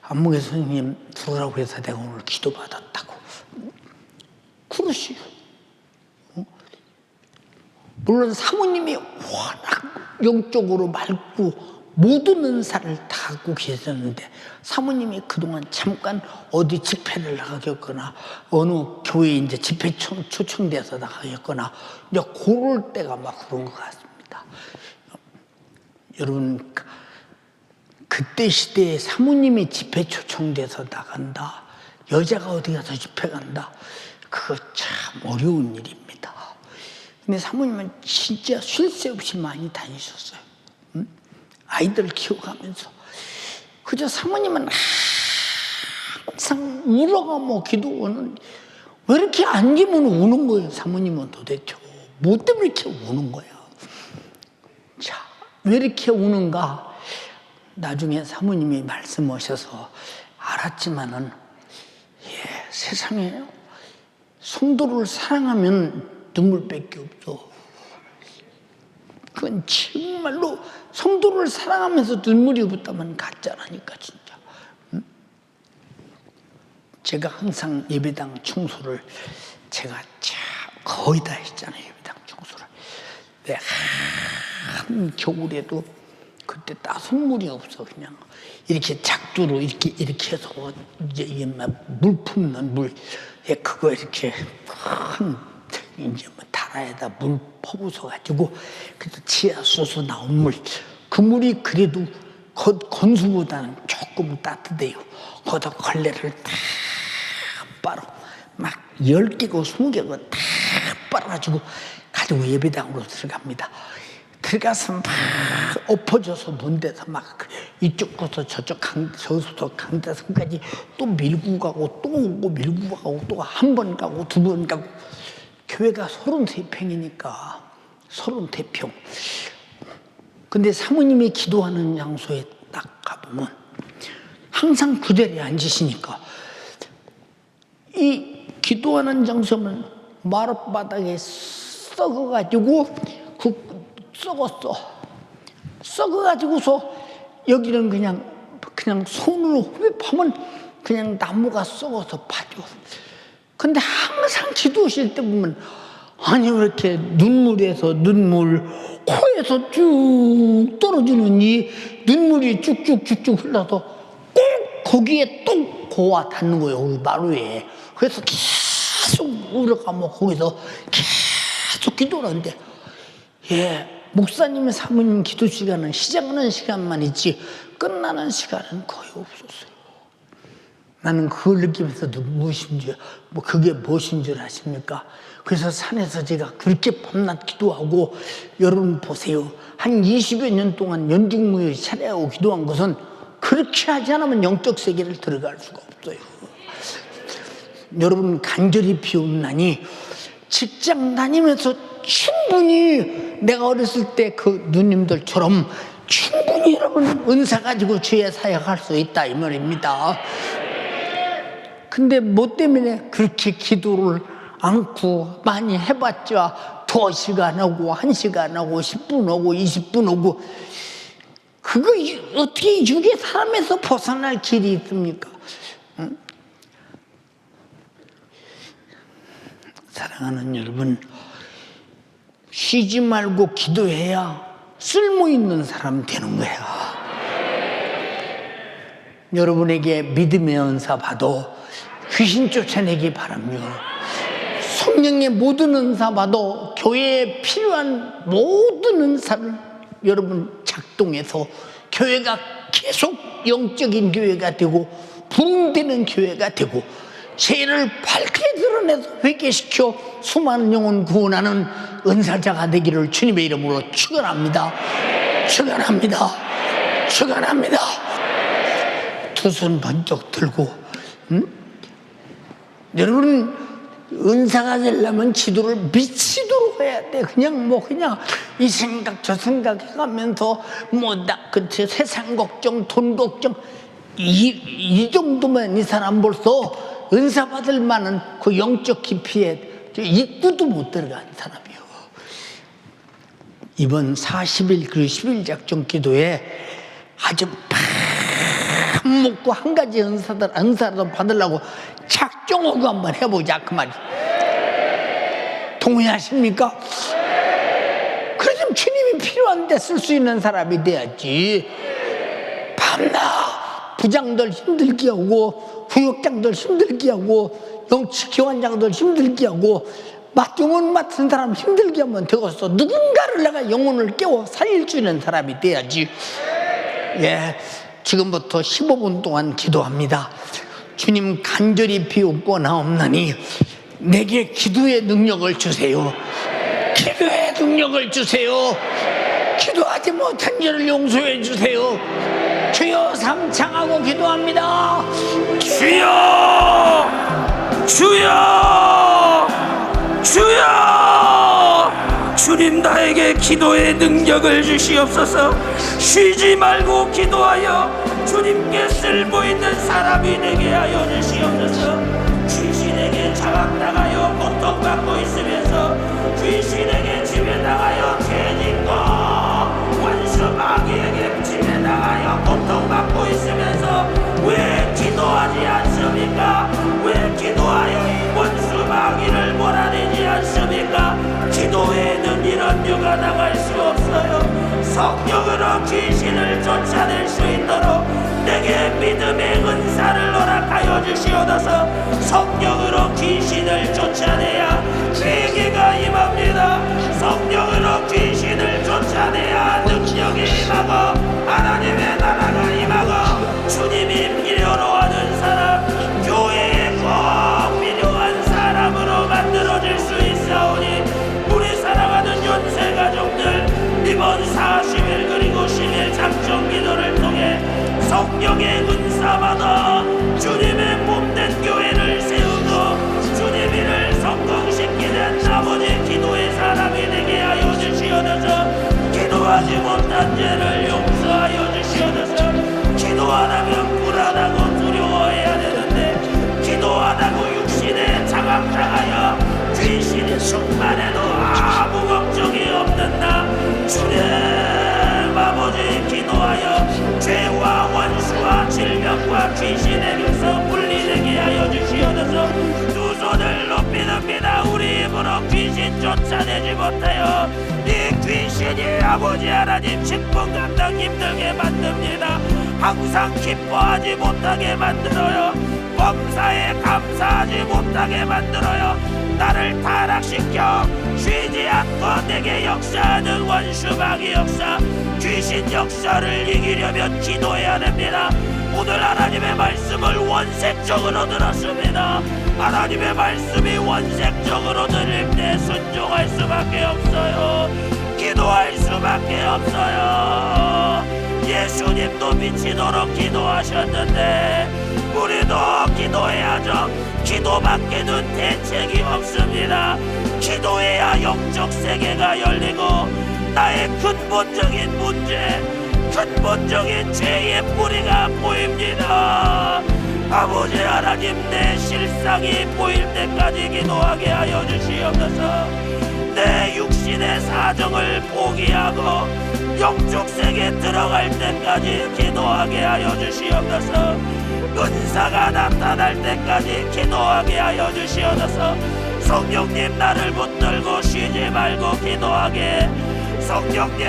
안목의 선생님 들어오라고 해서 내가 오늘 기도받았다고. 그러시오. 물론 사모님이 워낙 영적으로 맑고 모든 은사를 다 갖고 계셨는데 사모님이 그동안 잠깐 어디 집회를 나가겠거나 어느 교회에 이제 집회 초청돼서 나가겠거나 이제 그럴 때가 막 그런 것 같습니다. 여러분 그때 시대에 사모님이 집회 초청돼서 나간다. 여자가 어디 가서 집회 간다. 그거 참 어려운 일입니다. 근데 사모님은 진짜 쉴 새 없이 많이 다니셨어요. 응? 아이들 키워가면서. 그저 사모님은 항상 울어가 기도하는 왜 이렇게 안기면 우는 거예요? 사모님은 도대체 뭐 때문에 이렇게 우는 거야? 자, 왜 이렇게 우는가? 나중에 사모님이 말씀하셔서 알았지만은 세상에 성도를 사랑하면 눈물밖에 없어. 그건 정말로 성도를 사랑하면서 눈물이 없다면 가짜라니까 진짜. 제가 항상 예배당 청소를 제가 거의 다 했잖아요. 예배당 청소를. 네, 한 겨울에도 그때 따순물이 없어. 그냥 이렇게 작두로 이렇게 해서 이제 이게 물 품는 물, 예, 그거 이렇게 큰 이제 뭐 다라에다 물 퍼부서 가지고 그래서 지하 쏘서 나온 물, 그 물이 그래도 건수보다는 조금 따뜻해요. 거기다 걸레를 다 빨아 막 10개고 20개고 다 빨아가지고 가지고 예배당으로 들어갑니다. 들어가서 막 엎어져서 먼 데서 막 이쪽부터 저쪽부터 강대선까지 또 밀고 가고 또 오고 밀고 가고 또 한 번 가고 두 번 가고. 교회가 33평이니까 33평. 근데 사모님이 기도하는 장소에 딱 가보면 항상 그 자리에 앉으시니까 이 기도하는 장소는 마룻바닥에 썩어가지고 썩어가지고서 여기는 그냥 손으로 흡입하면 그냥 나무가 썩어서 파죠. 근데 항상 기도하실 때 보면 아니 왜 이렇게 눈물에서 눈물, 코에서 쭉 떨어지는 이 눈물이 쭉쭉쭉쭉 흘러서 꼭 거기에 또 고와 닿는 거예요. 거기 마루에. 그래서 계속 울어가면 거기서 계속 기도를 하는데, 예, 목사님의 사모님 기도 시간은 시작하는 시간만 있지 끝나는 시간은 거의 없었어요. 나는 그걸 느끼면서 그게 무엇인 줄 아십니까? 그래서 산에서 제가 그렇게 밤낮 기도하고, 여러분 보세요. 한 20여 년 동안 연중무휴 차례하고 기도한 것은 그렇게 하지 않으면 영적 세계를 들어갈 수가 없어요. 여러분 간절히 비옵나니 직장 다니면서 충분히 내가 어렸을 때 그 누님들처럼 충분히 여러분 은사 가지고 주의 사역할 수 있다 이 말입니다. 근데 뭐 때문에 그렇게 기도를 않고 많이 해봤자 2시간 하고 1시간 하고 10분 하고 20분 하고 그거 어떻게 육의 삶에서 벗어날 길이 있습니까? 응? 사랑하는 여러분, 쉬지 말고 기도해야 쓸모있는 사람 되는 거야. 여러분에게 믿음의 은사 받아 귀신 쫓아내기 바라며, 성령의 모든 은사 받아 교회에 필요한 모든 은사를 여러분 작동해서 교회가 계속 영적인 교회가 되고 부흥되는 교회가 되고 죄를 밝게 드러내서 회개시켜 수많은 영혼 구원하는 은사자가 되기를 주님의 이름으로 축원합니다. 축원합니다. 축원합니다. 두 손 번쩍 들고, 여러분 은사가 되려면 기도를 미치도록 해야 돼. 그냥 이 생각 저 생각 해가면서 그치 세상 걱정 돈 걱정 이 정도면 이 사람 벌써 은사 받을 만한 그 영적 깊이에 입구도 못 들어간 사람이요. 이번 40일 그리고 10일 작정 기도에 아주 밥 먹고 한 가지 은사라도 받으려고 작정하고 한번 해보자 그 말이. 동의하십니까? 그래서 주님이 필요한데 쓸 수 있는 사람이 돼야지. 밤낮 부장들 힘들게 하고 부역장들 힘들게 하고 영치교환장들 힘들게 하고 영혼 맡은 사람 힘들게 하면 되겠어. 누군가를 내가 영혼을 깨워 살릴 수 있는 사람이 돼야지. 예, 지금부터 15분 동안 기도합니다. 주님 간절히 비옵고 나옵나니 내게 기도의 능력을 주세요. 기도의 능력을 주세요. 기도하지 못한 죄를 용서해 주세요. 주여 삼창하고 기도합니다. 주여, 주여, 주여. 주님 나에게 기도의 능력을 주시옵소서. 쉬지 말고 기도하여 주님께 쓸모있는 사람이 되게 하여 주시옵소서. 귀신에게 장악당하여 고통받고 있으면서 귀신에게 지배당하여 죄짓고 원수 마귀에게 지배당하여 고통받고 있으면서 왜 기도하지 않습니까? 왜 기도하여 이 원수 마귀를 몰아내지 않습니까? 기도에는 이런 유가 나갈 수 없어요. 성령으로 귀신을 쫓아낼 수 있도록 내게 믿음의 은사를 허락하여 주시옵소서. 성령으로 귀신을 쫓아내야 회개가 임합니다. 성령으로 귀신을 쫓아내야 능력이 임하고 하나님의 나라가 임하고 주님이 필요로 하는 사람, 교회에 꼭 필요한 사람으로 만들어질 수 있사오니 우리 사랑하는 연세가족들 이번 40일 그리고 10일 작정기도를 통해 성령의 은사받아 주님의 몸된 교회를 세우고 주님 이를 성공시키는 아버지 기도의 사람이 되게 하여 주시옵소서. 기도하지 못한 죄를 용서하여 주시옵소서. 기도 안 하면 불안하고 두려워해야 되는데 기도 안 하고 육신에 장악당하여 귀신이 충만해도 아무 걱정이 없는 나 주님 아버지 기도하여 죄와 원수와 질병과 귀신에게서 분리되게 하여 주시옵소서. 두 손을 높이 듭니다. 우리 힘으로 귀신 쫓아내지 못하여 이 귀신이 아버지 하나님 직분 감당 힘들게 만듭니다. 항상 기뻐하지 못하게 만들어요. 범사에 감사하지 못하게 만들어요. 나를 타락시켜 쉬지 않고 내게 역사하는 원수마귀 역사, 귀신 역사를 이기려면 기도해야 됩니다. 오늘 하나님의 말씀을 원색적으로 들었습니다. 하나님의 말씀이 원색적으로 들릴 때 순종할 수밖에 없어요. 기도할 수밖에 없어요. 예수님도 미치도록 기도하셨는데 우리도 기도해야죠. 기도밖에는 대책이 없습니다. 기도해야 영적 세계가 열리고 나의 근본적인 문제, 근본적인 죄의 뿌리가 보입니다. 아버지 하나님 내 실상이 보일 때까지 기도하게 하여 주시옵소서. 내 육신의 사정을 포기하고 영적 세계에 들어갈 때까지 기도하게 하여 주시옵소서. 은사가 나타날 때까지 기도하게 하여 주시옵소서. 성령님 나를 붙들고 쉬지 말고 기도하게, 성령님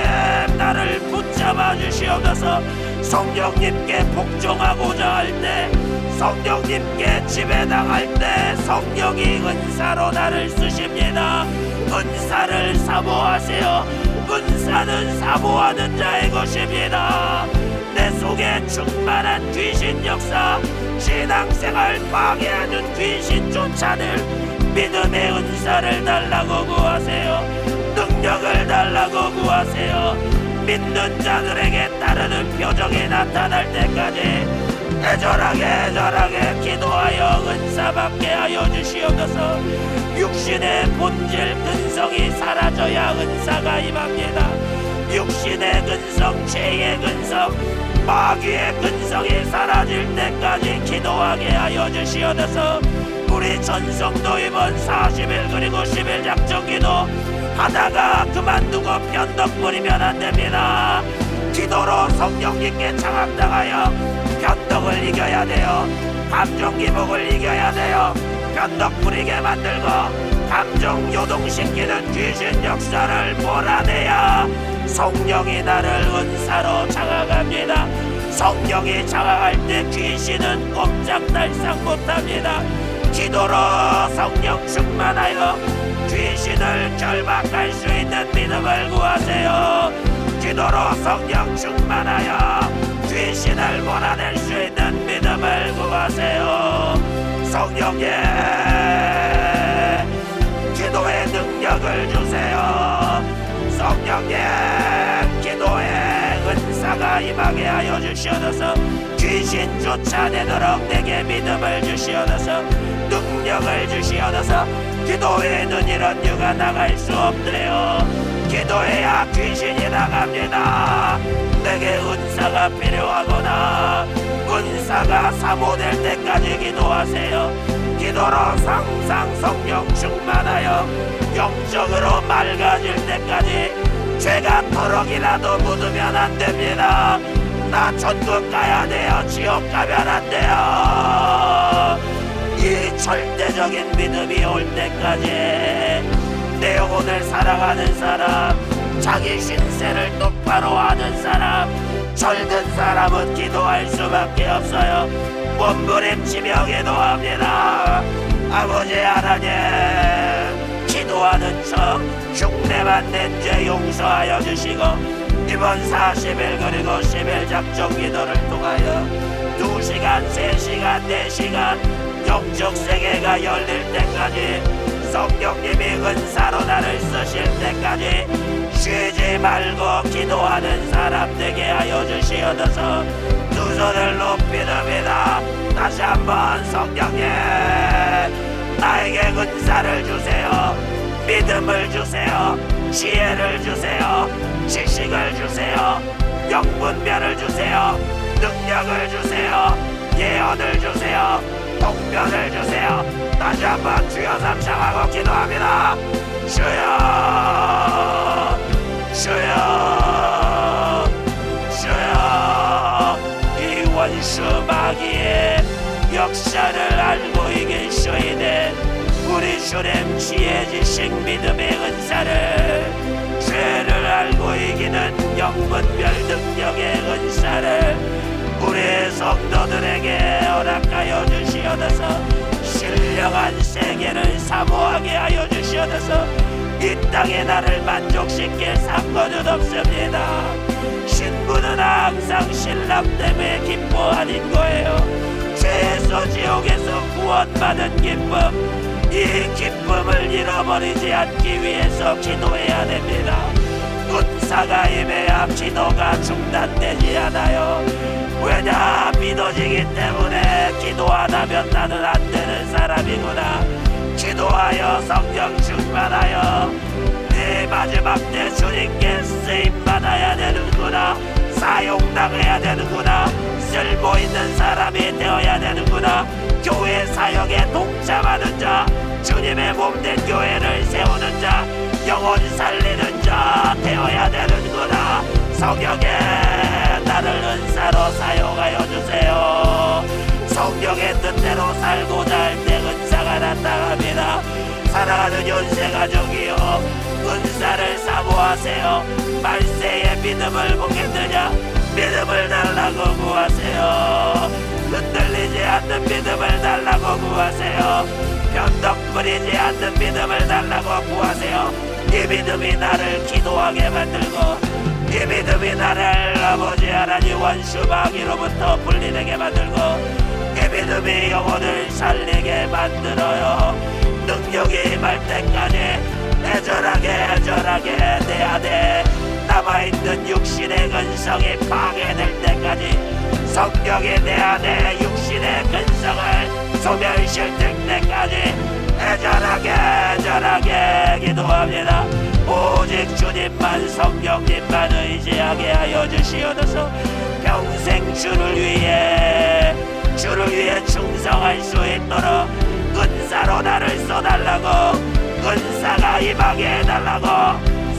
나를 붙잡아 주시옵소서. 성령님께 복종하고자 할 때, 성령님께 지배당할 때 성령이 은사로 나를 쓰십니다. 은사를 사모하세요. 은사는 사모하는 자의 것입니다. 내 속에 충만한 귀신 역사, 신앙생활 파괴하는 귀신 쫓아낼 믿음의 은사를 달라고 구하세요. 능력을 달라고 구하세요. 믿는 자들에게 따르는 표정이 나타날 때까지 애절하게 기도하여 은사받게 하여 주시옵소서. 육신의 본질 근성이 사라져야 은사가 임합니다. 육신의 근성, 죄의 근성, 마귀의 근성이 사라질 때까지 기도하게 하여 주시옵소서. 우리 전성도 이번 40일 그리고 10일 작정기도 하다가 그만두고 변덕 부리면 안 됩니다. 기도로 성령님께 장악당하여 변덕을 이겨야 돼요. 감정 기복을 이겨야 돼요. 변덕 부리게 만들고 감정 요동시키는 귀신 역사를 몰아내야 성령이 나를 은사로 장악합니다. 성령이 장악할 때 귀신은 꼼짝달싹 못합니다. 기도로 성령 충만하여 귀신을 결박할 수 있는 믿음을 구하세요. 기도로 성령 충만하여 귀신을 몰아낼 수 있는 믿음을 구하세요. 성령님 기도의 능력을 주세요. 성령님 기도의 은사가 임하게 하여 주시옵소서. 귀신 쫓아내도록 내게 믿음을 주시옵소서. 능력을 주시옵소서. 기도에는 이런 유가 나갈 수 없대요. 기도해야 귀신이 나갑니다. 내게 은사가 필요하거나 은사가 사모될 때까지 기도하세요. 기도로 상상 성령 충만하여 영적으로 맑아질 때까지 죄가 터럭이라도 묻으면 안 됩니다. 나 천국 가야 돼요. 지옥 가면 안 돼요. 이 절대적인 믿음이 올 때까지 내 영혼을 사랑하는 사람, 자기 신세를 똑바로 하는 사람, 절든 사람은 기도할 수밖에 없어요. 몸부림치며 기도합니다. 아버지 하나님, 기도하는 척 흉내만 죄 용서하여 주시고 이번 40일 그리고 10일 작정 기도를 통하여 2시간, 3시간, 4시간 영적 세계가 열릴 때까지 성령님이 은사로 나를 쓰실 때까지 쉬지 말고 기도하는 사람 되게 하여 주시옵소서. 두 손을 높이 듭니다. 다시 한번 성령님, 나에게 은사를 주세요. 믿음을 주세요. 지혜를 주세요. 지식을 주세요. 영분별을 주세요. 능력을 주세요. 예언을 주세요. 통변을 주세요. 다시 한번 주여 삼창하고 기도합니다. 주여, 주여, 주여. 이 원수 마귀의 역사를 알고 이기시되 우리 주님 지혜 지식 믿음의 은사를, 죄를 알고 이기는 영분별 능력의 은사를 우리 성도들에게 허락하여 주시옵소서. 신령한 세계를 사모하게 하여 주시옵소서. 이 땅에 나를 만족시킬 상관은 없습니다. 신부는 항상 신랑 때문에 기뻐하는 거예요. 죄에서 지옥에서 구원받은 기쁨, 이 기쁨을 잃어버리지 않기 위해서 기도해야 됩니다. 은사가 임해야 기도가 중단되지 않아요. 왜냐, 믿어지기 때문에 기도 안 하면 나는 안 되는 사람이구나. 기도하여 성령 충만하여 네 마지막 때 주님께 쓰임 받아야 되는구나. 사용당해야 되는구나. 쓸모 있는 사람이 되어야 되는구나. 교회 사역에 동참하는 자, 주님의 몸된 교회를 세우는 자, 영혼 살리는 자 되어야 되는구나. 성령에 나를 은사로 사용하여 주세요. 성령의 뜻대로 살고자 할 때 은사가 나타납니다. 사랑하는 연세가족이여, 은사를 사모하세요. 말세에 믿음을 보겠느냐? 믿음을 달라고 구하세요. 흔들리지 않는 믿음을 달라고 구하세요. 변덕거리지 않는 믿음을 달라고 구하세요. 이 믿음이 나를 기도하게 만들고, 이 믿음이 나를 아버지 하나님 원수 마귀로부터 분리되게 만들고, 이 믿음이 영혼을 살리게 만들어요. 능력이 임할 때까지 애절하게 내 안에 남아있는 육신의 근성이 파괴될 때까지, 성령이 내 안에 육신의 근성을 소멸시킬 때까지 애절하게 기도합니다. 오직 주님만, 성령님만 의지하게 하여 주시옵소서. 평생 주를 위해 충성할 수 있도록 은사로 나를 써달라고, 은사가 임하게 해달라고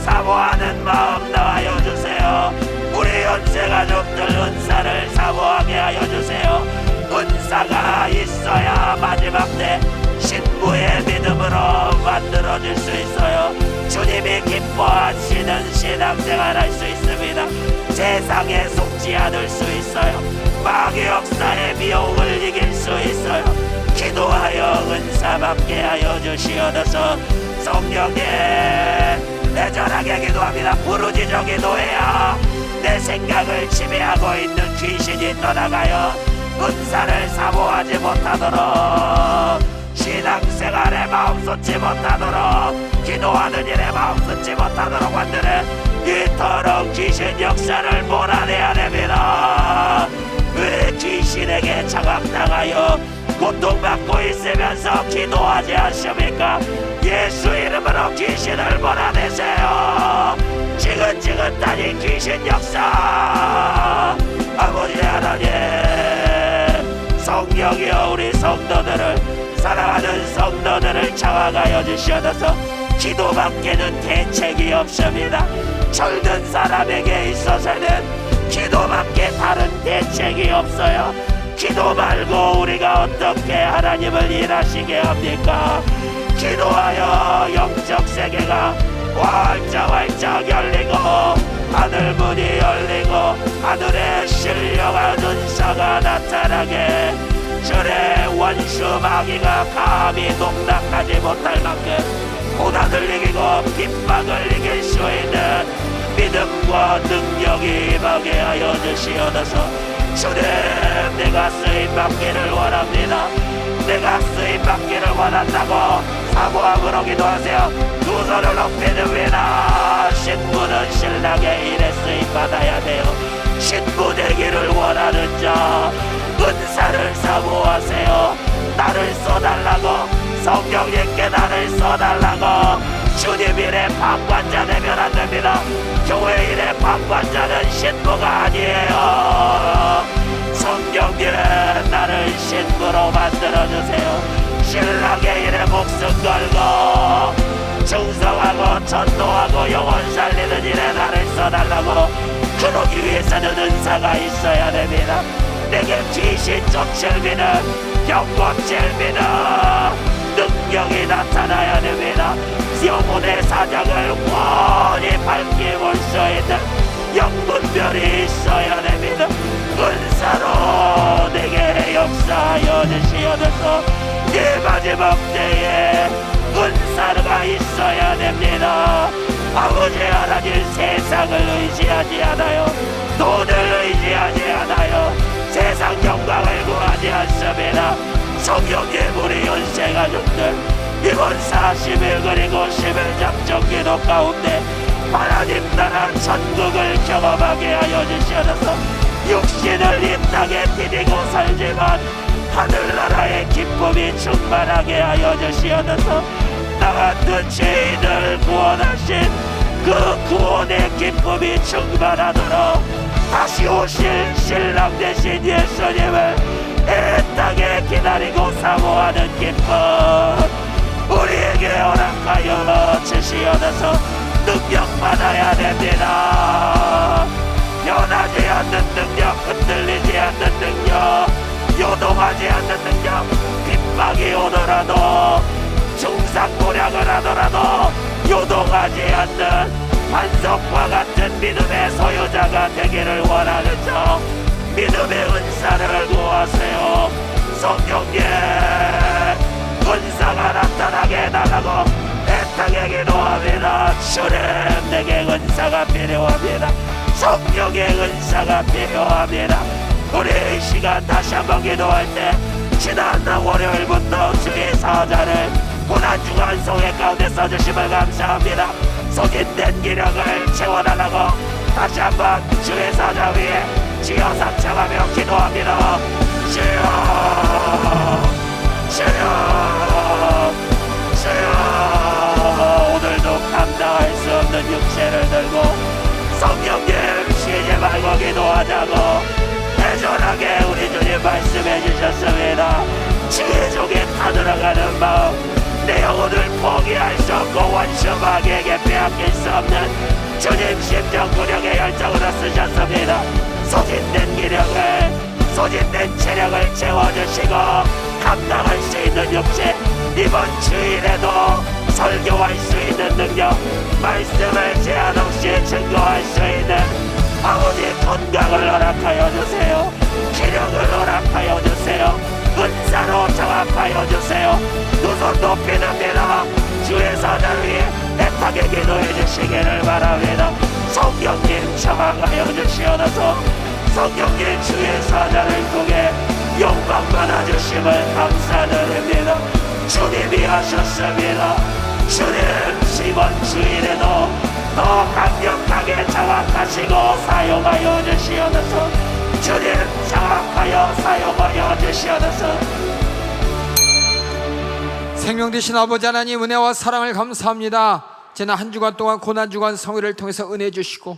사모하는 마음 나와여 주세요. 우리 연세가족들 은사를 사모하게 하여 주세요. 은사가 있어야 마지막 때 신부의 믿음으로 만들어질 수 있어요. 주님이 기뻐하시는 신앙생활 할 수 있습니다. 세상에 속지 않을 수 있어요. 마귀 역사의 미혹을 이길 수 있어요. 기도하여 은사 받게 하여 주시옵소서. 성령님, 애절하게 기도합니다. 부르짖어 기도해야 내 생각을 지배하고 있는 귀신이 떠나가요. 은사를 사모하지 못하도록, 신앙생활에 마음 쏟지 못하도록, 기도하는 일에 마음 쏟지 못하도록 만드는 이토록 귀신 역사를 몰아내야 됩니다. 왜 귀신에게 장악당하여 고통받고 있으면서 기도하지 않습니까? 예수 이름으로 귀신을 몰아내세요. 지긋지긋하니 귀신 역사, 아버지 하나님, 성령이여 우리 성도들을 사랑 사랑하는 성도들을 장악하여 주시옵소서. 기도밖에는 대책이 없습니다. 철든 사람에게 있어서는 기도밖에 다른 대책이 없어요. 기도 말고 우리가 어떻게 하나님을 일하시게 합니까? 기도하여 영적 세계가 활짝 열리고 하늘 문이 열리고 하늘에 신령한 은사가 나타나게 주의 원수 마귀가 감히 농락하지 못할 만큼 고난을 이기고 핍박을 이길 수 있는 믿음과 능력이 임하게 하여 주시옵소서. 주님, 내가 쓰임받기를 원합니다. 내가 쓰임받기를 원한다고 사모함으로 기도하세요. 두 손을 높이 듭니다. 신부는 신랑의 일에 쓰임받아야 돼요. 신부 되기를 원하는 자 은사를 사모하세요. 나를 써달라고, 성령님께 나를 써달라고. 주님 일의 방관자 되면 안 됩니다. 교회 일의 방관자는 신부가 아니에요. 성령님, 나를 신부로 만들어주세요. 신랑의 일에 목숨 걸고 충성하고 전도하고 영혼 살리는 일에 나를 써달라고. 그러기 위해서는 은사가 있어야 됩니다. 내게 귀신 쫓을비는 경고질비는 능력이 나타나야 됩니다. 영혼의 사정을 훤히 밝혀볼 수 있는 영분별이 있어야 됩니다. 은사로 내게 역사하여 주시옵소서. 이 마지막 때에 은사가 있어야 됩니다. 아버지 하나님, 세상을 의지하지 않아요. 돈을 의지하지 않아요. 세상 영광을 구하지 않습니다. 성령님, 우리 연세 가족들 이번 40일 그리고 10일 작정 기도 가운데 하나님 나라 천국을 경험하게 하여 주시옵소서. 육신을 이 땅에 디디고 살지만 하늘나라의 기쁨이 충만하게 하여 주시옵소서. 나 같은 죄인을 구원하신 그 구원의 기쁨이 충만하도록 다시 오실 신랑 되신 예수님을 이 땅에 기다리고 사모하는 기쁨 우리에게 허락하여 주시옵소서. 능력 받아야 됩니다. 변하지 않는 능력, 흔들리지 않는 능력, 요동하지 않는 능력. 핍박이 오더라도 중상고략을 하더라도 요동하지 않는 반석과 같은 믿음의 소유자가 되기를 원하는 자, 믿음의 은사를 구하세요. 성령님, 은사가 나타나게 해달라고 애타게 기도합니다. 주님, 내게 은사가 필요합니다. 성령의 은사가 필요합니다. 우리 이 시간 다시 한번 기도할 때 지난날 월요일부터 주의 사자를 고난주간 성회 가운데 써주심을 감사합니다. 소진된 기력을 채워달라고 다시 한번 주의 사자 위에 주여 삼창하며 기도합니다. 주여, 주여, 주여. 오늘도 감당할 수 없는 육체를 들고 성령님 쉬지 말고 기도하자고 애절하게 우리 주님 말씀해 주셨습니다. 주의 종에 타들어가는 마음, 내 영혼을 포기할 수 없고 원수마귀에게 빼앗길 수 없는 주님 심정 구력의 열정으로 쓰셨습니다. 소진된 기력을, 소진된 체력을 채워주시고 감당할 수 있는 육체, 이번 주일에도 설교할 수 있는 능력, 말씀을 제한 없이 증거할 수 있는 아버지 건강을 허락하여 주세요. 기력을 허락하여 주세요. 은사로 장악하여 주세요. 두 손 높이 듭니다. 주의 사자를 위해 애타게 기도해 주시기를 바랍니다. 성령님 장악하여 주시옵소서. 성령님 주의 사자를 통해 영광 받아주심을 감사드립니다. 주님이 하셨습니다. 주님 이번 주일에도 더 강력하게 장악하시고 사용하여 주시옵소서. 주님 장악하여 사용하여 주시옵소서. 생명 되신 아버지 하나님, 은혜와 사랑을 감사합니다. 지난 한 주간 동안 고난주간 성회를 통해서 은혜 주시고